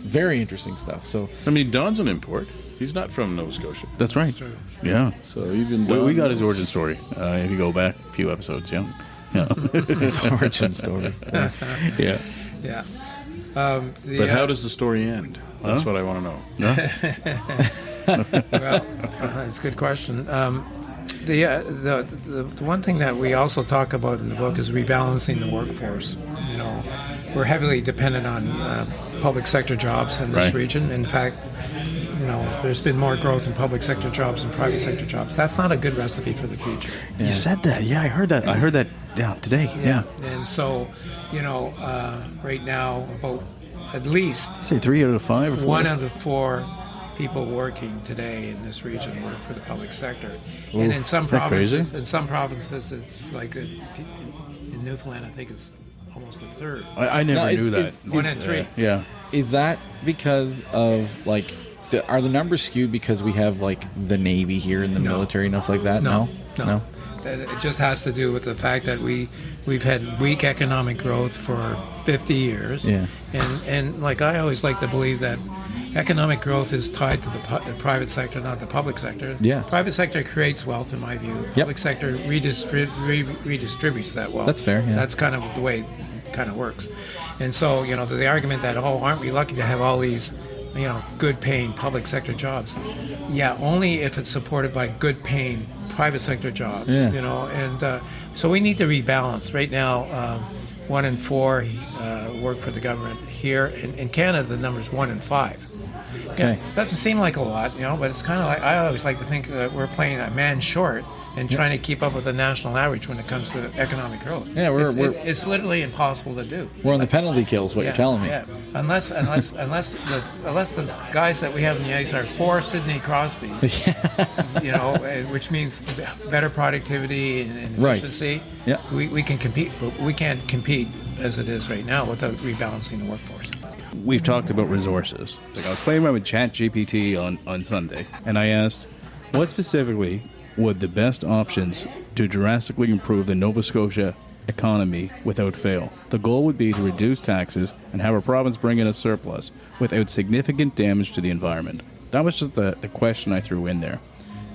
very interesting stuff. So I mean, Don's an import. He's not from Nova Scotia. That's right. Yeah. So even We got his origin story. If you go back a few episodes, yeah. his origin story. Yeah. Yeah. But how does the story end? That's what I want to know. Well, that's a good question. The one thing that we also talk about in the book is rebalancing the workforce. We're heavily dependent on public sector jobs in this region. In fact, there's been more growth in public sector jobs than private sector jobs. That's not a good recipe for the future. You said that. Yeah, I heard that. I heard that. Yeah, today. Yeah. And so, right now, about at least Did you say 3 out of 5 or 4? 1 out of 4 people working today in this region work for the public sector. Ooh, and in some is that provinces, crazy? it's like in Newfoundland, I think it's almost a third. I never knew that. 1 in 3. Yeah. Is that because of are the numbers skewed because we have the Navy here in the military and stuff like that? No. It just has to do with the fact that we've had weak economic growth for 50 years. Yeah. And I always like to believe that economic growth is tied to the private sector, not the public sector. Yeah. Private sector creates wealth, in my view. Public sector redistributes that wealth. That's fair, yeah. That's kind of the way it kind of works. And so, the argument that, aren't we lucky to have all these good-paying public sector jobs? Yeah, only if it's supported by good-paying private sector jobs. Yeah. So we need to rebalance. Right now, 1 in 4 work for the government here. In Canada, the number is 1 in 5. Okay. Doesn't seem like a lot, but it's kind of like, I always like to think that we're playing a man short and trying to keep up with the national average when it comes to economic growth. Yeah, it's literally impossible to do. We're on the penalty kills. What you're telling me? Yeah, unless the guys that we have in the ice are 4 Sidney Crosbys, which means better productivity and efficiency. Right. Yeah, we can compete, but we can't compete as it is right now without rebalancing the workforce. We've talked about resources. I was playing around with ChatGPT on Sunday, and I asked, what specifically would the best options to drastically improve the Nova Scotia economy without fail? The goal would be to reduce taxes and have our province bring in a surplus without significant damage to the environment. That was just the question I threw in there.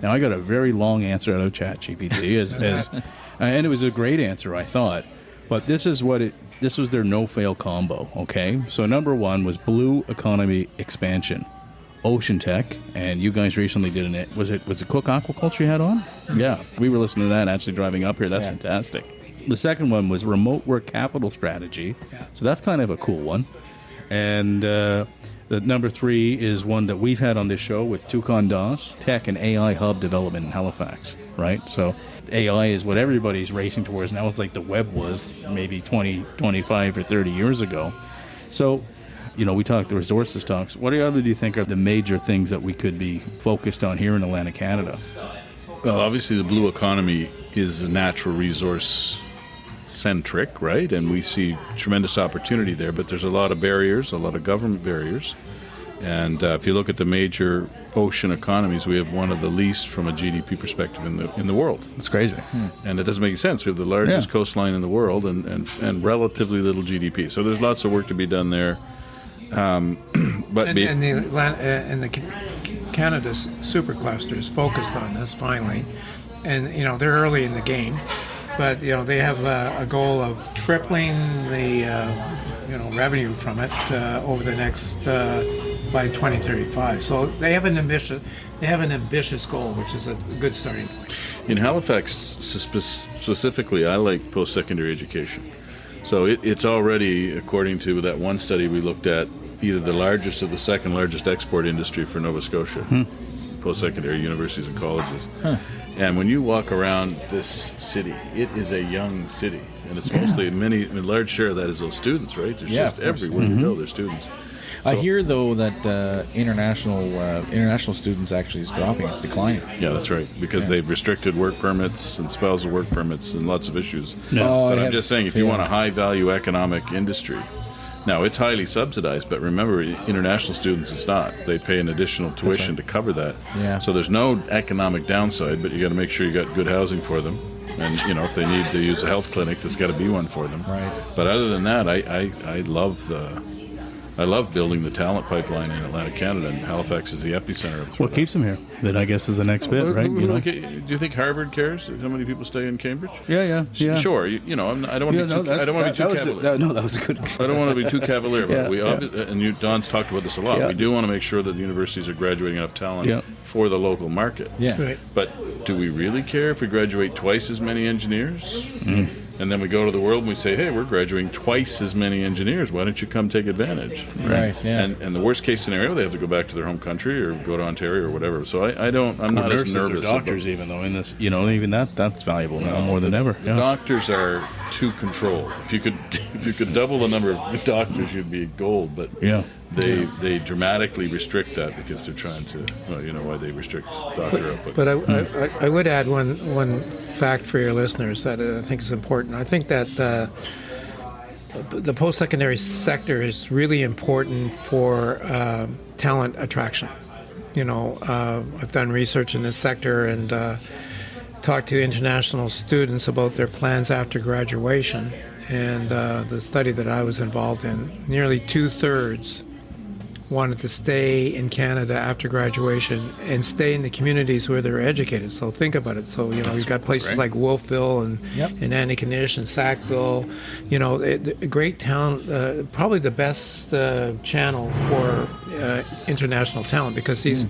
Now, I got a very long answer out of ChatGPT, and it was a great answer, I thought. But this was their no-fail combo, okay? So number 1 was blue economy expansion. Ocean Tech, and you guys recently did was it Cook Aquaculture you had on? Yeah, we were listening to that actually driving up here. That's fantastic. The second one was remote work capital strategy. Yeah. So that's kind of a cool one. And the number 3 is one that we've had on this show with Tucon Das, tech and AI hub development in Halifax, right? So AI is what everybody's racing towards now. It's like the web was maybe 20, 25, or 30 years ago. So we talked the resources talks. What do you think are the major things that we could be focused on here in Atlantic Canada? Well, obviously the blue economy is a natural resource centric, right? And we see tremendous opportunity there, but there's a lot of barriers, a lot of government barriers And if you look at the major ocean economies, we have one of the least from a GDP perspective in the world. It's crazy. And it doesn't make sense. We have the largest coastline in the world and relatively little GDP. So there's lots of work to be done there. Canada's supercluster is focused on this finally, and they're early in the game, but they have a goal of tripling the revenue from it over the next by 2035. So they have an ambitious goal, which is a good starting point. In Halifax specifically, I like post-secondary education. So it's already, according to that one study we looked at, either the largest or the second largest export industry for Nova Scotia, post-secondary universities and colleges. And when you walk around this city, it is a young city, and it's mostly a large share of that is those students, right? There's just everywhere you go, there's students. I hear though that international students actually is dropping. It's declining. Yeah, that's right, because they've restricted work permits and spousal work permits and lots of issues. Yeah. But I'm just saying, if you want a high-value economic industry, now it's highly subsidized, but remember, international students, it's not. They pay an additional tuition to cover that. Yeah. So there's no economic downside, but you got to make sure you got good housing for them. And if they need to use a health clinic, there's got to be one for them. Right. But other than that, I love building the talent pipeline in Atlantic Canada, and Halifax is the epicenter of it. What keeps them here? That I guess is the next bit, right? Do you think Harvard cares how many people stay in Cambridge? Yeah. Sure. I don't want to be too cavalier. That was a good. I don't want to be too cavalier about it. And Don's talked about this a lot. Yeah. We do want to make sure that the universities are graduating enough talent for the local market. Yeah. Right. But do we really care if we graduate twice as many engineers? And then we go to the world and we say, hey, we're graduating twice as many engineers. Why don't you come take advantage? Right. Yeah. And the worst case scenario, they have to go back to their home country or go to Ontario or whatever. So I'm not as nervous. Or doctors, even though in this, even that's valuable now more than ever. The doctors are too controlled. If you could double the number of doctors, you'd be gold. But they dramatically restrict that because they're trying to. Well, you know why they restrict doctor output. But I would add one fact for your listeners that I think is important. I think that the post-secondary sector is really important for talent attraction. I've done research in this sector and talked to international students about their plans after graduation. And the study that I was involved in, nearly 2/3 wanted to stay in Canada after graduation and stay in the communities where they're educated. So think about it. So, you've got places like Wolfville and Antigonish and Sackville. A great town, probably the best channel for international talent, because these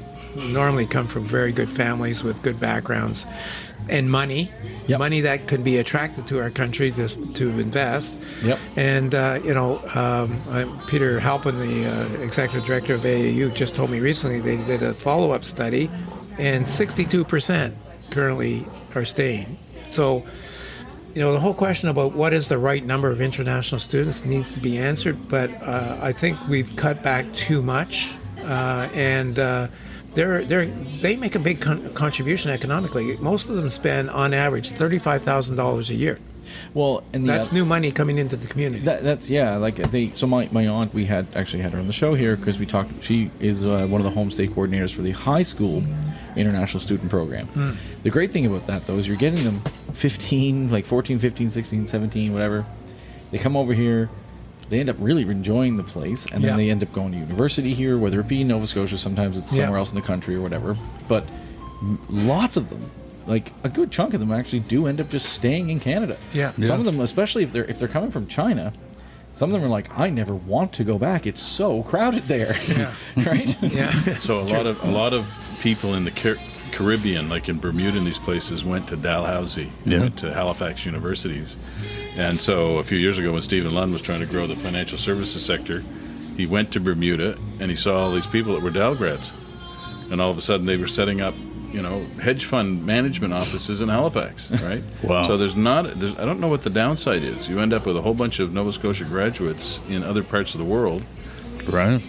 normally come from very good families with good backgrounds and money. Money that could be attracted to our country to invest. And, Peter Halpin, the executive director of AAU, just told me recently they did a follow-up study, and 62% currently are staying. So, the whole question about what is the right number of international students needs to be answered, but I think we've cut back too much, and they make a big contribution economically. Most of them spend, on average, $35,000 a year. Well, and that's new money coming into the community. So my aunt, we had her on the show here because we talked. She is one of the homestay coordinators for the high school international student program. The great thing about that, though, is you're getting them 14, 15, 16, 17, whatever. They come over here. They end up really enjoying the place, and then they end up going to university here, whether it be Nova Scotia, sometimes it's somewhere else in the country or whatever. But lots of them, like a good chunk of them, actually do end up just staying in Canada. Some of them, especially if they're coming from China, some of them are like, I never want to go back. It's so crowded there, right? So a lot of people in the Caribbean, like in Bermuda and these places, went to Dalhousie, went to Halifax universities. And so a few years ago when Stephen Lund was trying to grow the financial services sector, he went to Bermuda and he saw all these people that were Dal grads. And all of a sudden they were setting up, hedge fund management offices in Halifax, right? Wow. So I don't know what the downside is. You end up with a whole bunch of Nova Scotia graduates in other parts of the world. Right.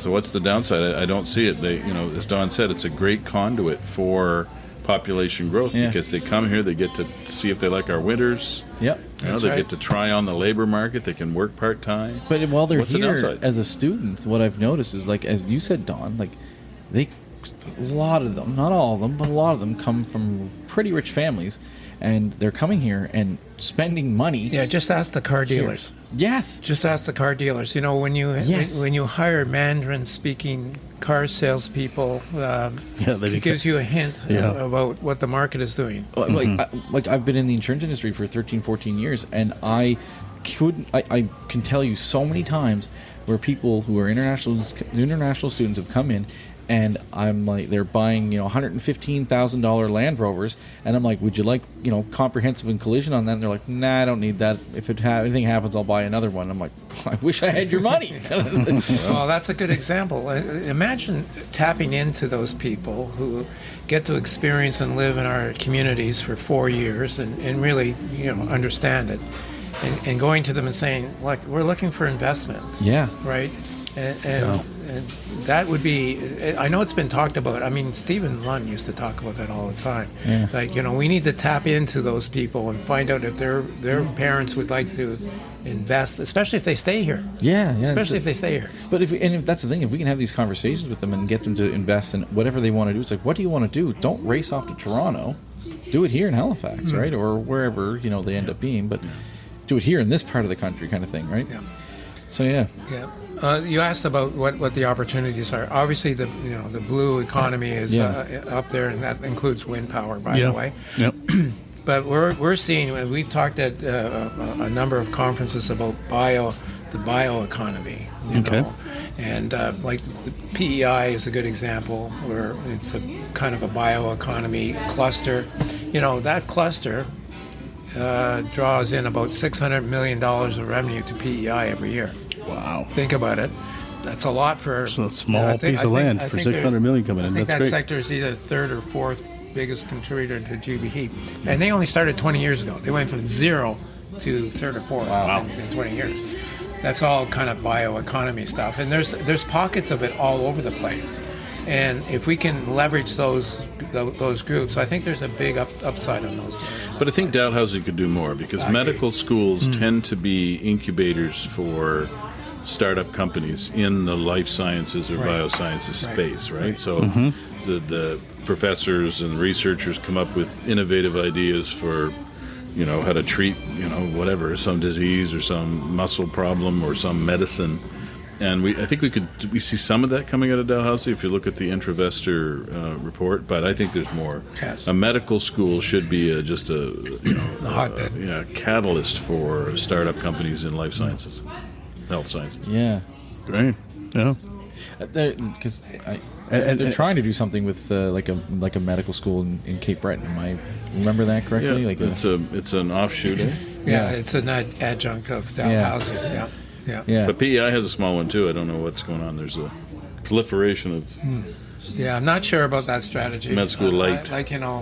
So what's the downside? I don't see it. They, as Don said, it's a great conduit for population growth Yeah. because they come here, they get to see if they like our winters. Yep. They get to try on the labor market. They can work part time. But while they're What's the here downside? as a student, what I've noticed is, like, as you said, Don, like, a lot of them, not all of them, but a lot of them come from pretty rich families, and they're coming here and spending money. Yeah, just ask the car dealers. Yes. Just ask the car dealers. You know, when you Yes. when you hire Mandarin-speaking car salespeople, they it gives you a hint Yeah. about what the market is doing. Like I've been in the insurance industry for 13, 14 years, and I can tell you so many times where people who are international students have come in, and I'm like, they're buying, $115,000 Land Rovers, and I'm like, would you like, comprehensive and collision on that? And they're like, nah, I don't need that. If anything happens, I'll buy another one. I'm like, I wish I had your money. Well, that's a good example. Imagine tapping into those people who get to experience and live in our communities for 4 years and really, understand it. And going to them and saying, like, we're looking for investment, Yeah. right? And that would be, I know it's been talked about. I mean, Stephen Lund used to talk about that all the time. Yeah. Like, we need to tap into those people and find out if their parents would like to invest, especially if they stay here. Yeah. Especially if they stay here. But if that's the thing, if we can have these conversations with them and get them to invest in whatever they want to do, it's like, what do you want to do? Don't race off to Toronto. Do it here in Halifax, right? Or wherever, they end up being. But do it here in this part of the country kind of thing, right? Yeah. So, yeah. Yeah. You asked about what the opportunities are. Obviously, the blue economy is up there, and that includes wind power, by the way. Yep. But we're seeing, we've talked at a number of conferences about the bioeconomy. Okay. And like the PEI is a good example where it's a kind of a bioeconomy cluster. That cluster draws in about $600 million of revenue to PEI every year. Wow. Think about it. That's a lot for It's a small piece of land for $600 million coming in. I think That's that great. sector is either third or fourth biggest contributor to GDP. And they only started 20 years ago. They went from zero to third or fourth in 20 years. That's all kind of bioeconomy stuff. And there's pockets of it all over the place. And if we can leverage those groups, I think there's a big upside on those. But I think Dalhousie could do more because medical schools tend to be incubators for startup companies in the life sciences or biosciences space, right? So the professors and researchers come up with innovative ideas for, how to treat, whatever, some disease or some muscle problem or some medicine. And I think we see some of that coming out of Dalhousie if you look at the Intravestor report, but I think there's more. Yes. A medical school should be just a hotbed. catalyst for startup companies in life sciences, health sciences. Yeah. Great. Yeah. Because they're trying to do something with like a medical school in Cape Breton. Am I remember that correctly? Yeah, it's an offshoot. Yeah, it's an adjunct of Dalhousie. Yeah. But PEI has a small one too. I don't know what's going on. There's a proliferation of Yeah, I'm not sure about that strategy. Med school light. I'm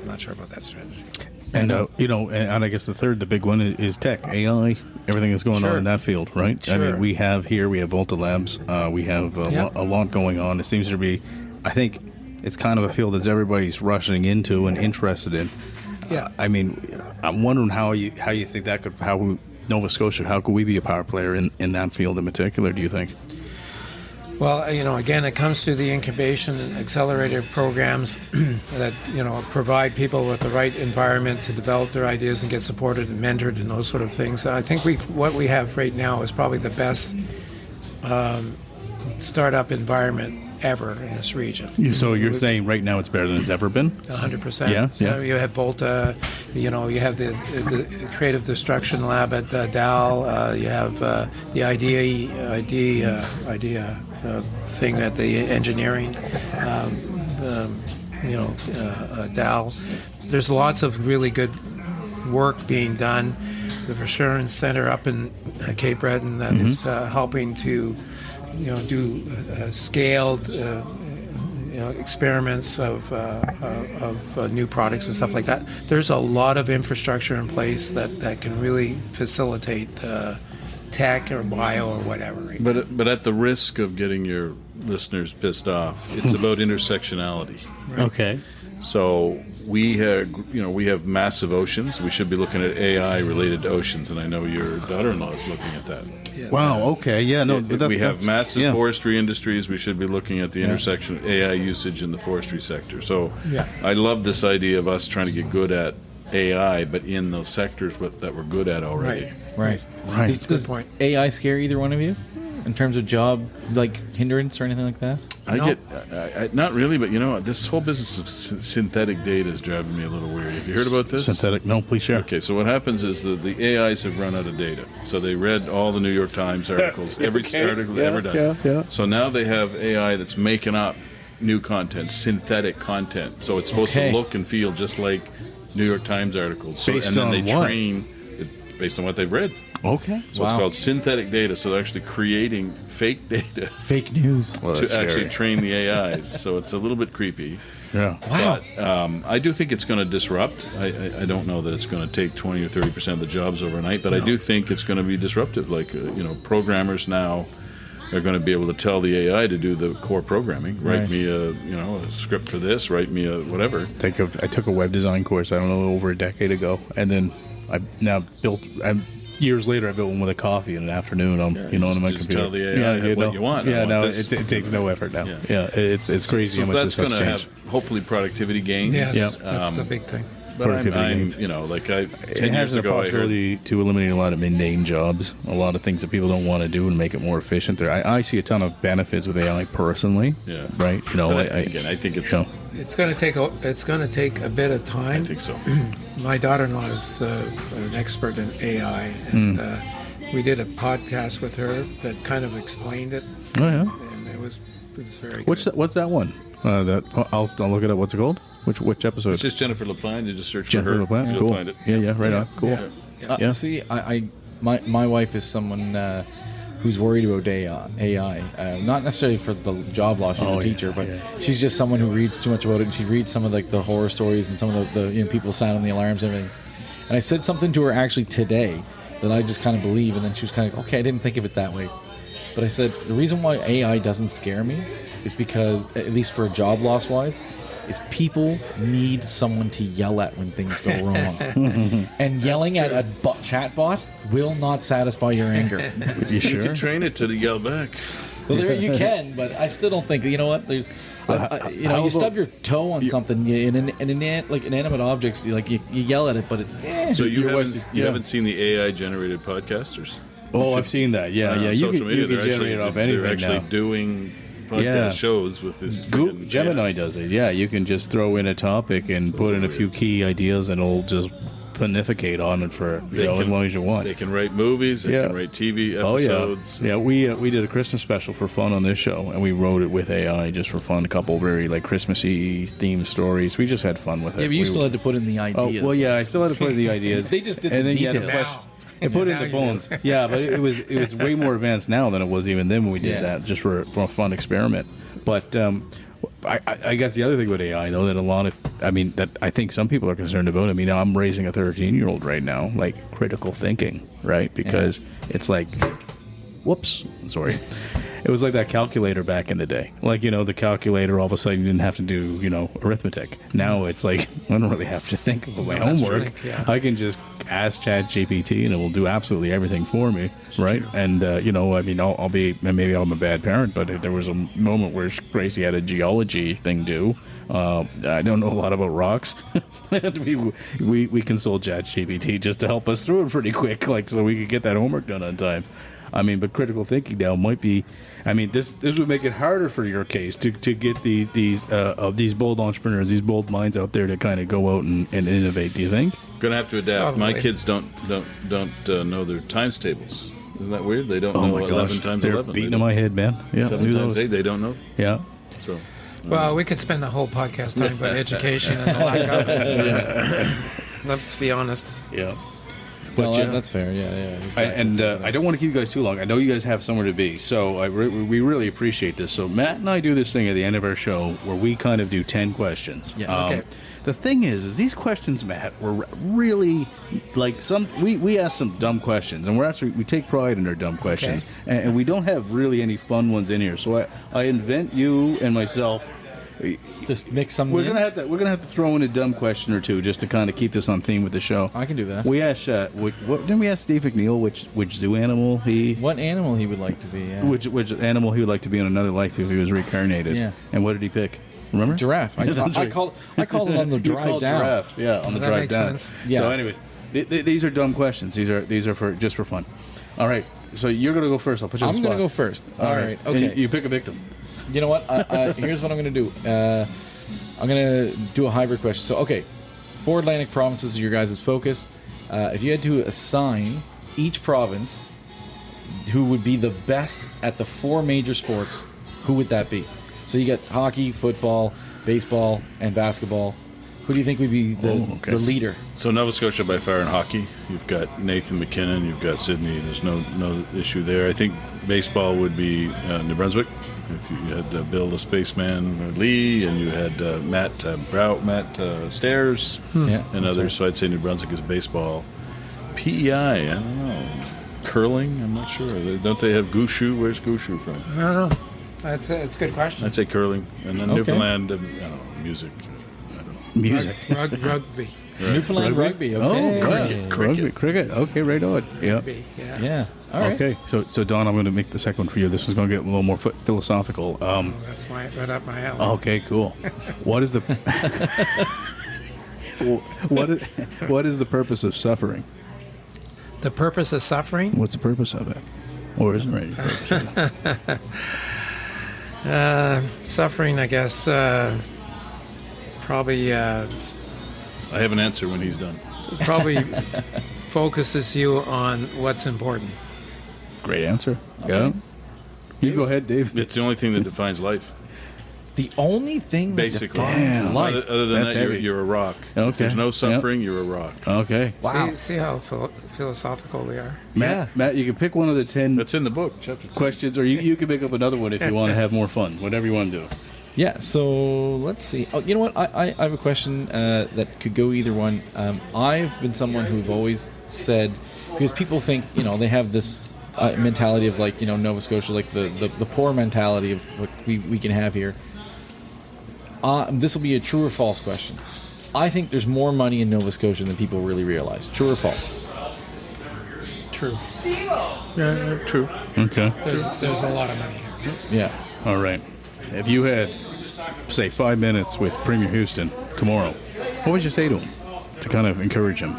not sure about that strategy. And and I guess the big one is tech, AI, everything that's going on in that field, right? I Sure. mean, we have Volta Labs, we have a lot going on. It seems to be, I think, it's kind of a field that everybody's rushing into and interested in. Yeah. I mean, I'm wondering how you think that could Nova Scotia, how could we be a power player in that field in particular? Do you think? Well, again, it comes to the incubation and accelerator programs that, provide people with the right environment to develop their ideas and get supported and mentored and those sort of things. I think what we have right now is probably the best startup environment ever in this region. So you're saying right now it's better than it's ever been? 100%. Yeah. You have Volta, you have the Creative Destruction Lab at DAL, you have the idea thing at the engineering, DAL. There's lots of really good work being done. The Assurance Center up in Cape Breton that is helping to do scaled experiments of new products and stuff like that. There's a lot of infrastructure in place that can really facilitate tech or bio or whatever. But at the risk of getting your listeners pissed off, it's about intersectionality. Okay. So we have massive oceans. We should be looking at AI related to oceans, and I know your daughter-in-law is looking at that. Yes. Wow. Okay. Yeah. No. But We have that's- massive yeah. forestry industries. We should be looking at the intersection of AI usage in the forestry sector. So Yeah. I love this idea of us trying to get good at AI, but in those sectors that we're good at already. Right. Right. Does point. AI scare either one of you in terms of job hindrance or anything like that? I No. get not really, but this whole business of synthetic data is driving me a little weird. Have you heard about this? Synthetic. No, please share. Okay, so what happens is the AIs have run out of data. So they read all the New York Times articles, every article they've ever done. yeah. So now they have AI that's making up new content, synthetic content. So it's supposed Okay. to look and feel just like New York Times articles. So, Based and then on they what? train it based on what they've read. Okay. So it's called synthetic data. So they're actually creating fake data Fake news. to actually train the AIs. So it's a little bit creepy. Yeah. Wow. But I do think it's going to disrupt. I don't know that it's going to take 20 or 30% of the jobs overnight, but I do think it's going to be disruptive. Like, programmers now are going to be able to tell the AI to do the core programming. Write Right. me a script for this. Write me a whatever. I took a web design course, I don't know, over a decade ago, and then years later I built one with a coffee in an afternoon on on my just computer. tell the AI what you want. I Yeah, want no, this. it takes no effort now. Yeah. Yeah, it's crazy So how much that's this going has to changed. have hopefully productivity gains. Yes, Yeah. that's the big thing. But Productivity I'm gains. 10 It years has the ago, I heard possibility to eliminate a lot of mundane jobs, a lot of things that people don't want to do, and make it more efficient. I see a ton of benefits with AI personally. Yeah. Right. But I think it's. It's going to take a bit of time. I think so. My daughter-in-law is an expert in AI, and we did a podcast with her that kind of explained it, Oh yeah. and it was very good. What's that one? I'll look it up. What's it called? Which episode? It's just Jennifer LaPlante. You just search Jennifer for her. LaPlante. You'll Cool. find it. Yeah. Right on. Cool. Yeah. Yeah. See, my wife is someone who's worried about AI. Not necessarily for the job loss. She's a teacher, but she's just someone who reads too much about it. And she reads some of the horror stories and some of the people sounding the alarms and everything. And I said something to her actually today that I just kind of believe, and then she was kind of okay. I didn't think of it that way, but I said the reason why AI doesn't scare me is because, at least for job loss wise, is people need someone to yell at when things go wrong. And yelling at a chatbot will not satisfy your anger. You You sure? can train it to yell back. Well, there you can, but I still don't think, you know what, there's, you stub your toe on something, like inanimate objects, you yell at it, but So you Your haven't wife's- you yeah. haven't seen the AI generated podcasters? Oh, I've seen that. Yeah, yeah. On You social can, media, you can they're generate it off they're anything actually now. doing podcast Yeah. shows with this. freaking Gemini AI. does it. Yeah, you can just throw in a topic and put in a few key ideas, and it'll just pontificate on it for as long as you want. They can write movies. They Yeah. can write TV Oh episodes. yeah, yeah. We did a Christmas special for fun on this show, and we wrote it with AI just for fun. A couple very Christmassy themed stories. We just had fun with it. yeah, but you We- still had to put in the Oh ideas. well, yeah. I still had to put in the ideas. They just did and the then you had to details. flesh- and put in Now the you bones. do. Yeah, but it was way more advanced now than it was even then when we did Yeah. that, just for a fun experiment. But I guess the other thing with AI, though, that I think some people are concerned about. I mean, I'm raising a 13-year-old right now, critical thinking, right? Because it's whoops, sorry. It was like that calculator back in the day. The calculator, all of a sudden you didn't have to do, arithmetic. Now it's I don't really have to think about my homework. yeah. I can just ask ChatGPT and it will do absolutely everything for me, right? And, maybe I'm a bad parent, but there was a moment where Gracie had a geology thing due. I don't know a lot about rocks. we consult ChatGPT just to help us through it pretty quick, so we could get that homework done on time. But critical thinking now might be. This would make it harder for your case to get these bold entrepreneurs, these bold minds out there to kind of go out and innovate. Do you think? Gonna have to adapt. Probably. My kids don't know their times tables. Isn't that weird? They don't Oh know my 11 gosh, times they're 11. beating in my head, man. Yeah, 7 who times knows? 8. They don't know. Yeah. So Well, we could spend the whole podcast talking about education and the lack of it. Let's be honest. Yeah. Well, yeah. that's fair. Yeah. Exactly. I don't want to keep you guys too long. I know you guys have somewhere to be, so we really appreciate this. So Matt and I do this thing at the end of our show where we kind of do 10 questions. Yes. Okay. The thing is these questions, Matt, were really we ask some dumb questions, and we take pride in our dumb questions, and we don't have really any fun ones in here. So I invent you and myself Just mix some. We're gonna have to throw in a dumb question or two just to kind of keep this on theme with the show. I can do that. We asked, didn't we ask Steve McNeil which zoo animal what animal he would like to be? Yeah. which animal he would like to be in another life if he was reincarnated? Yeah. And what did he pick? Remember? Giraffe. I called it on the You drive called down. giraffe. Yeah, on the That drive makes down. sense. Yeah. So, anyways, these are dumb questions. These are for just for fun. All right. So you're gonna go first. I'll put you on the I'm spot. gonna go first. All right. And Okay. you pick a victim. You know what? Here's what I'm going to do. I'm going to do a hybrid question. So, okay, 4 Atlantic provinces are your guys' focus. If you had to assign each province who would be the best at the 4 major sports, who would that be? So you got hockey, football, baseball, and basketball. Who do you think would be the leader? So Nova Scotia by far in hockey. You've got Nathan McKinnon. You've got Sydney. There's no issue there. I think baseball would be New Brunswick. If you had Bill the Spaceman Lee, and you had Matt Stairs, Yeah, and others. So I'd say New Brunswick is baseball. PEI, I don't know. Curling, I'm not sure. Don't they have Gushu? Where's Gushu from? I don't know. That's a good question. I'd say curling, and then Okay. Newfoundland. I don't know, music. Music. Rugby. Newfoundland rugby. Okay. Oh, cricket. Okay, right on. Yeah. Rugby, yeah. Yeah. All right. Okay, so Don, I'm going to make the second one for you. This one's going to get a little more philosophical. That's right up my alley. Okay, cool. What is the what is the purpose of suffering? The purpose of suffering? What's the purpose of it? Or isn't really the purpose of it? Suffering, I guess, probably I have an answer when he's done. focuses you on what's important. Great answer. Yeah. You go ahead, Dave. It's the only thing that defines life. The only thing that Basically, defines Damn. life. Other than That's that, heavy. you're a rock. Okay. If there's no suffering, you're a rock. Okay. Wow. See how philosophical we are. Matt, you can pick one of the 10 That's in the book, chapter 2. questions, or you can pick up another one if you want to have more fun. Whatever you want to do. Yeah, so let's see. Oh, you know what? I have a question that could go either one. I've been someone who've always said, because people think, they have this mentality of like, Nova Scotia, like the poor mentality of what we can have here. This will be a true or false question. I think there's more money in Nova Scotia than people really realize. True or false? True. Yeah, true. Okay. There's a lot of money here. Yeah. All right. If you had, say, 5 minutes with Premier Houston tomorrow, what would you say to him to kind of encourage him?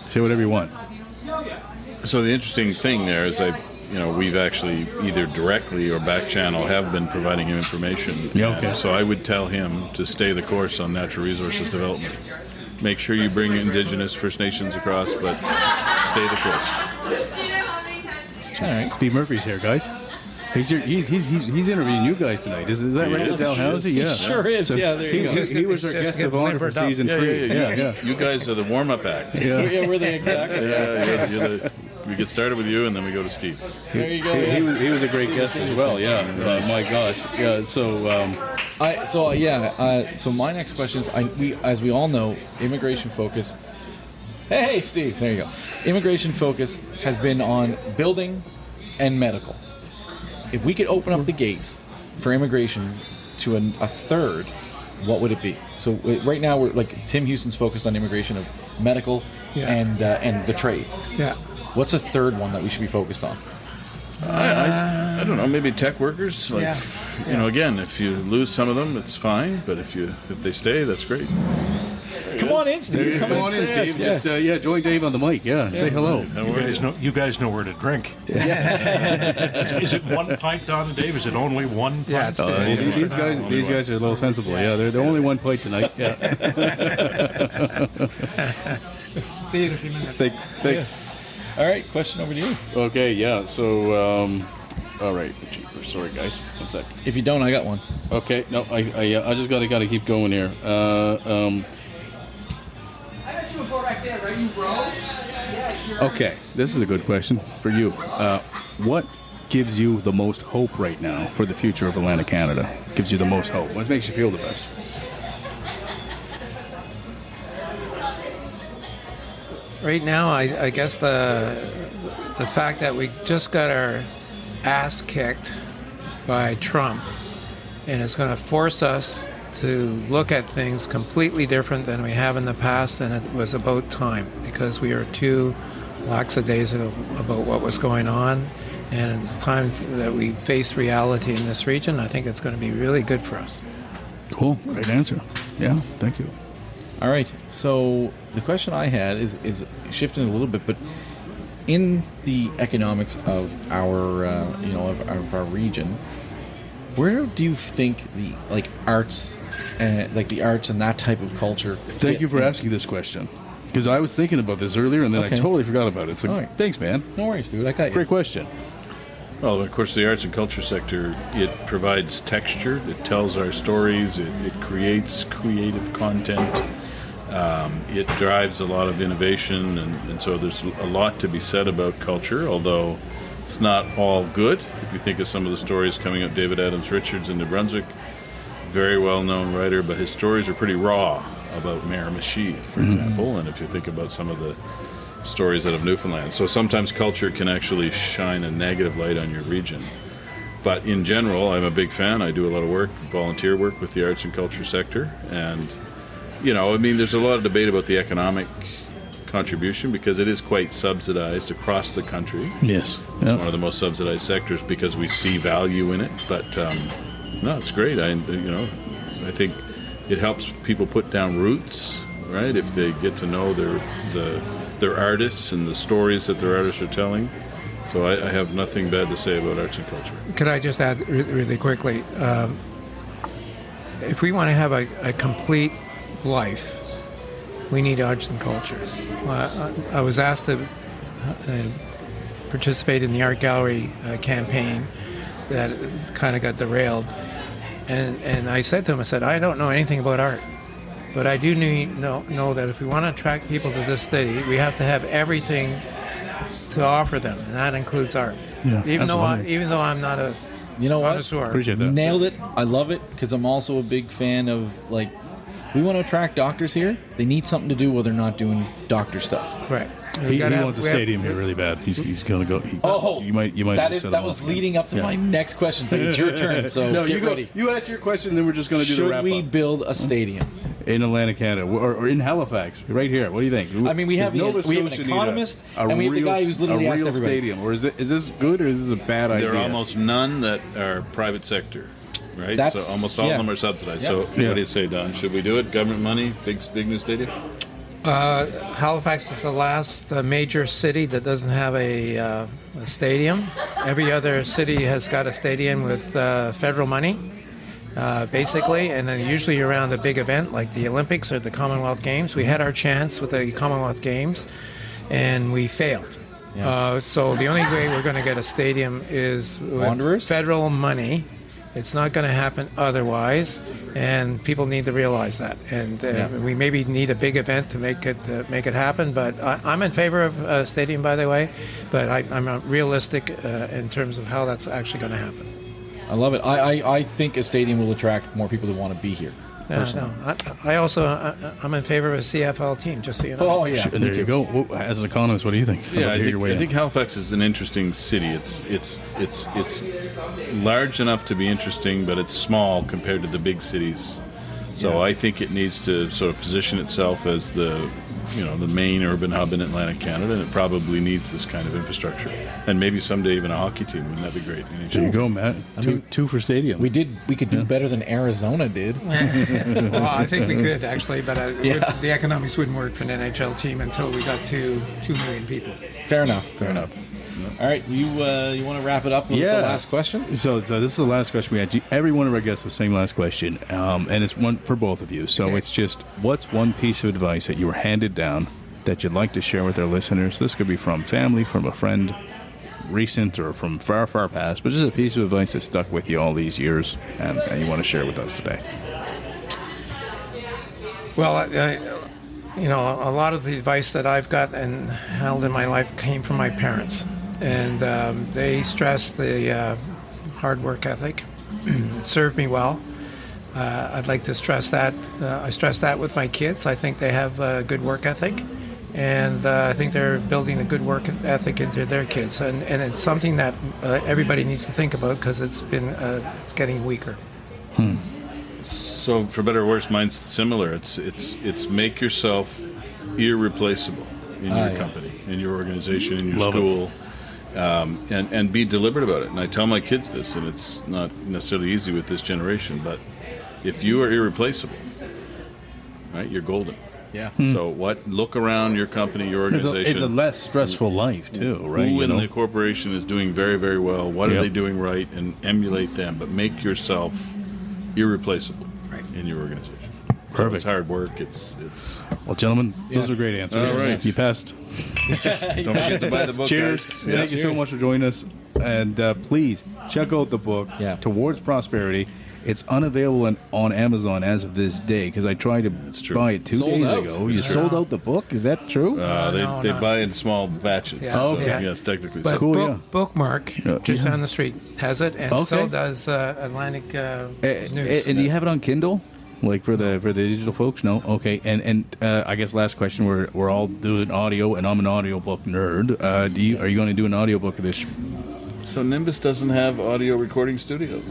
Say whatever you want. So the interesting thing there is we've actually either directly or back channel have been providing him information. Yeah, okay. And so I would tell him to stay the course on natural resources development. Make sure you bring Indigenous First Nations across, but stay the course. All right. Steve Murphy's here, guys. He's interviewing you guys tonight. Is that He right, is. Dalhousie? He Yeah. sure is. Yeah, there you go. He was our He's just guest of getting honor for limbered up. season 3. Yeah. You guys are the warm-up act. Yeah, we're the exactly. We get started with you, and then we go to Steve. There you go. He was a great guest as well. Yeah. My gosh. Yeah. So. So my next question is, as we all know, immigration focus. Hey, Steve. There you go. Immigration focus has been on building and medical. If we could open up the gates for immigration to a third, what would it be? So right now we're like Tim Houston's focused on immigration of medical and the trades. Yeah. What's a third one that we should be focused on? I don't know. Maybe tech workers. Yeah. Again, if you lose some of them, it's fine. But if they stay, that's great. Come on in, Steve. Come on in, Steve. Yeah. Just join Dave on the mic. Yeah. Say hello. You guys know where to drink. Is it one pint, Don and Dave? Is it only one pint? Yeah, it's These guys are a little sensible. Yeah. They're only one plate tonight. Yeah. See you in a few minutes. Thanks. All right, question over to you. Okay. Yeah. So. All right. Jeepers. Sorry, guys. One sec. If you don't, I got one. Okay. No. I just gotta keep going here. Okay, this is a good question for you. What gives you the most hope right now for the future of Atlantic Canada? Gives you the most hope? What makes you feel the best? Right now, I guess the fact that we just got our ass kicked by Trump and it's going to force us to look at things completely different than we have in the past, and it was about time, because we are too lackadaisical about what was going on, and it's time that we face reality in this region. I think it's going to be really good for us. Cool. Great answer. Yeah, thank you. All right. So the question I had is shifting a little bit, but in the economics of our of our region, where do you think the arts and that type of culture? Thank you for asking this question, because I was thinking about this earlier and then Okay. I totally forgot about it. So All right. thanks, man. No worries, dude. I got you. Great question. Well, of course, the arts and culture sector, it provides texture, it tells our stories, it creates creative content, it drives a lot of innovation, and so there's a lot to be said about culture, although it's not all good. If you think of some of the stories coming up, David Adams Richards in New Brunswick, very well-known writer, but his stories are pretty raw about Miramichi, for example, and if you think about some of the stories out of Newfoundland. So sometimes culture can actually shine a negative light on your region. But in general, I'm a big fan. I do a lot of work, volunteer work with the arts and culture sector. And, there's a lot of debate about the economic contribution because it is quite subsidized across the country. Yes. It's one of the most subsidized sectors because we see value in it. But, no, it's great. I think it helps people put down roots, right? If they get to know their artists and the stories that their artists are telling. So I have nothing bad to say about arts and culture. Could I just add really quickly? If we want to have a complete life, we need arts and culture. I was asked to participate in the art gallery campaign that kind of got derailed. And I said to him, I don't know anything about art. But I do know that if we want to attract people to this city, we have to have everything to offer them, and that includes art. Yeah, even though absolutely. I'm not a You know what? connoisseur. Appreciate that. Nailed it. I love it because I'm also a big fan of if we want to attract doctors here, they need something to do while they're not doing doctor stuff. Correct. He wants a stadium here really bad. He's going to go. You might. That was leading up to my next question, but it's your turn. So No, get you go. ready. You ask your question, then we're just going to do the Should wrap we up. build a stadium? In Atlantic Canada or in Halifax, right here. What do you think? I mean, we have Does Nova an Scotia need economist, and we have the guy who's literally a asked real everybody. stadium, or is this good or is this a bad idea? There are almost none that are private sector, right? That's- so almost all yeah. of them are subsidized. Yeah. So Yeah. what do you say, Don? Should we do it? Government money? Big new stadium? Halifax is the last major city that doesn't have a stadium. Every other city has got a stadium with federal money, basically, and then usually around a big event like the Olympics or the Commonwealth Games. We had our chance with the Commonwealth Games, and we failed. So the only way we're going to get a stadium is with Wanderers? federal money. It's not going to happen otherwise, and people need to realize that. And we maybe need a big event to make it happen. But I'm in favor of a stadium, by the way. But I'm not realistic in terms of how that's actually going to happen. I love it. I think a stadium will attract more people that want to be here. Personally. I also I'm in favor of a CFL team. Just so you know. Oh yeah. Sure, there you go. Well, as an economist, what do you think? I'd Yeah, love I to hear your way think in. Halifax is an interesting city. It's large enough to be interesting, but it's small compared to the big cities. So I think it needs to sort of position itself as the main urban hub in Atlantic Canada, and it probably needs this kind of infrastructure. And maybe someday even a hockey team. Wouldn't that be great? There you go, Matt. Two for stadium. We could do better than Arizona did. Well, I think we could actually, but the economics wouldn't work for an NHL team until we got to 2 million people. Fair enough. All right, you want to wrap it up with the last question? So this is the last question we had. Every one of our guests the same last question, and it's one for both of you. So it's just, what's one piece of advice that you were handed down that you'd like to share with our listeners? This could be from family, from a friend, recent, or from far, far past, but just a piece of advice that stuck with you all these years, and you want to share with us today. Well, a lot of the advice that I've got and held in my life came from my parents. And they stressed the hard work ethic. It served me well. I'd like to stress that. I stress that with my kids. I think they have a good work ethic. And I think they're building a good work ethic into their kids. And it's something that everybody needs to think about because it's getting weaker. So, for better or worse, mine's similar. It's make yourself irreplaceable in your company, in your organization, in your Love school, and be deliberate about it. And I tell my kids this, and it's not necessarily easy with this generation, but if you are irreplaceable, right, you're golden. Yeah. So look around your company, your organization. It's a less stressful life too, right? Who in the corporation is doing very, very well? What are they doing right? And emulate them, but make yourself irreplaceable in your organization. So Perfect. it's hard work. It's Well, gentlemen, those are great answers. All right. You passed. don't forget to buy the book. Cheers. Guys. Thank you so much for joining us. And please check out the book, Yeah. Towards Prosperity. It's unavailable on Amazon as of this day because I tried to true. buy it 2 Sold days out. ago. You It's sold true. out the book? Is that true? They buy in small batches. Yeah. So, Okay. yes, technically. But so. Cool, Bookmark, just down the street, has it, and Okay. so does Atlantic News. And do you have it on Kindle? Like for the digital folks? No? Okay. And I guess last question, we're all doing audio, and I'm an audiobook nerd. Are you going to do an audiobook of this? So Nimbus doesn't have audio recording studios.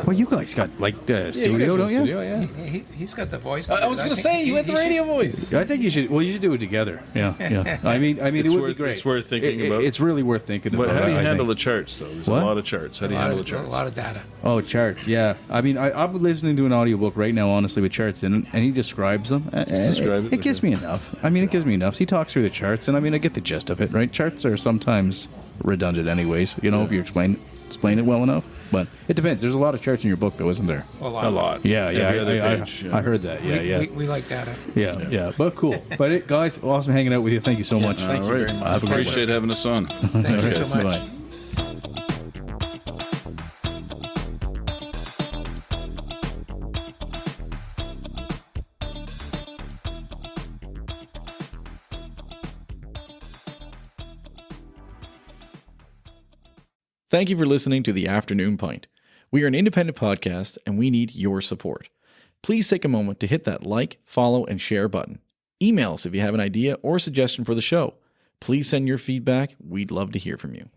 Well, you guys got like the studio, don't you? Studio, yeah. He's got the voice. I was going to say, you had the radio voice. I think you should. Well, you should do it together. Yeah, yeah. I mean, it It's would worth- be great. it's worth thinking about. It's really worth thinking But about. how do you I handle think. the charts, though? There's What? a lot of charts. How do you handle the charts? A lot of data. Oh, charts. Yeah. I mean, I'm listening to an audiobook right now, honestly, with charts in it, and he describes them. describe it, It gives me enough. I mean, it gives me enough. He talks through the charts, and I mean, I get the gist of it, right? Charts are sometimes redundant, anyways. You know, if you explain it well enough. But it depends. There's a lot of charts in your book, though, isn't there? A lot. A lot. Yeah, yeah. Every other I page, yeah. heard that. Yeah, yeah. We like data. Yeah. But cool. But guys, awesome hanging out with you. Thank you so much. Thank you All right. very much. Have a great Appreciate having us on. Thank you so Bye. much. Thank you for listening to The Afternoon Pint. We are an independent podcast and we need your support. Please take a moment to hit that like, follow, and share button. Email us if you have an idea or suggestion for the show. Please send your feedback. We'd love to hear from you.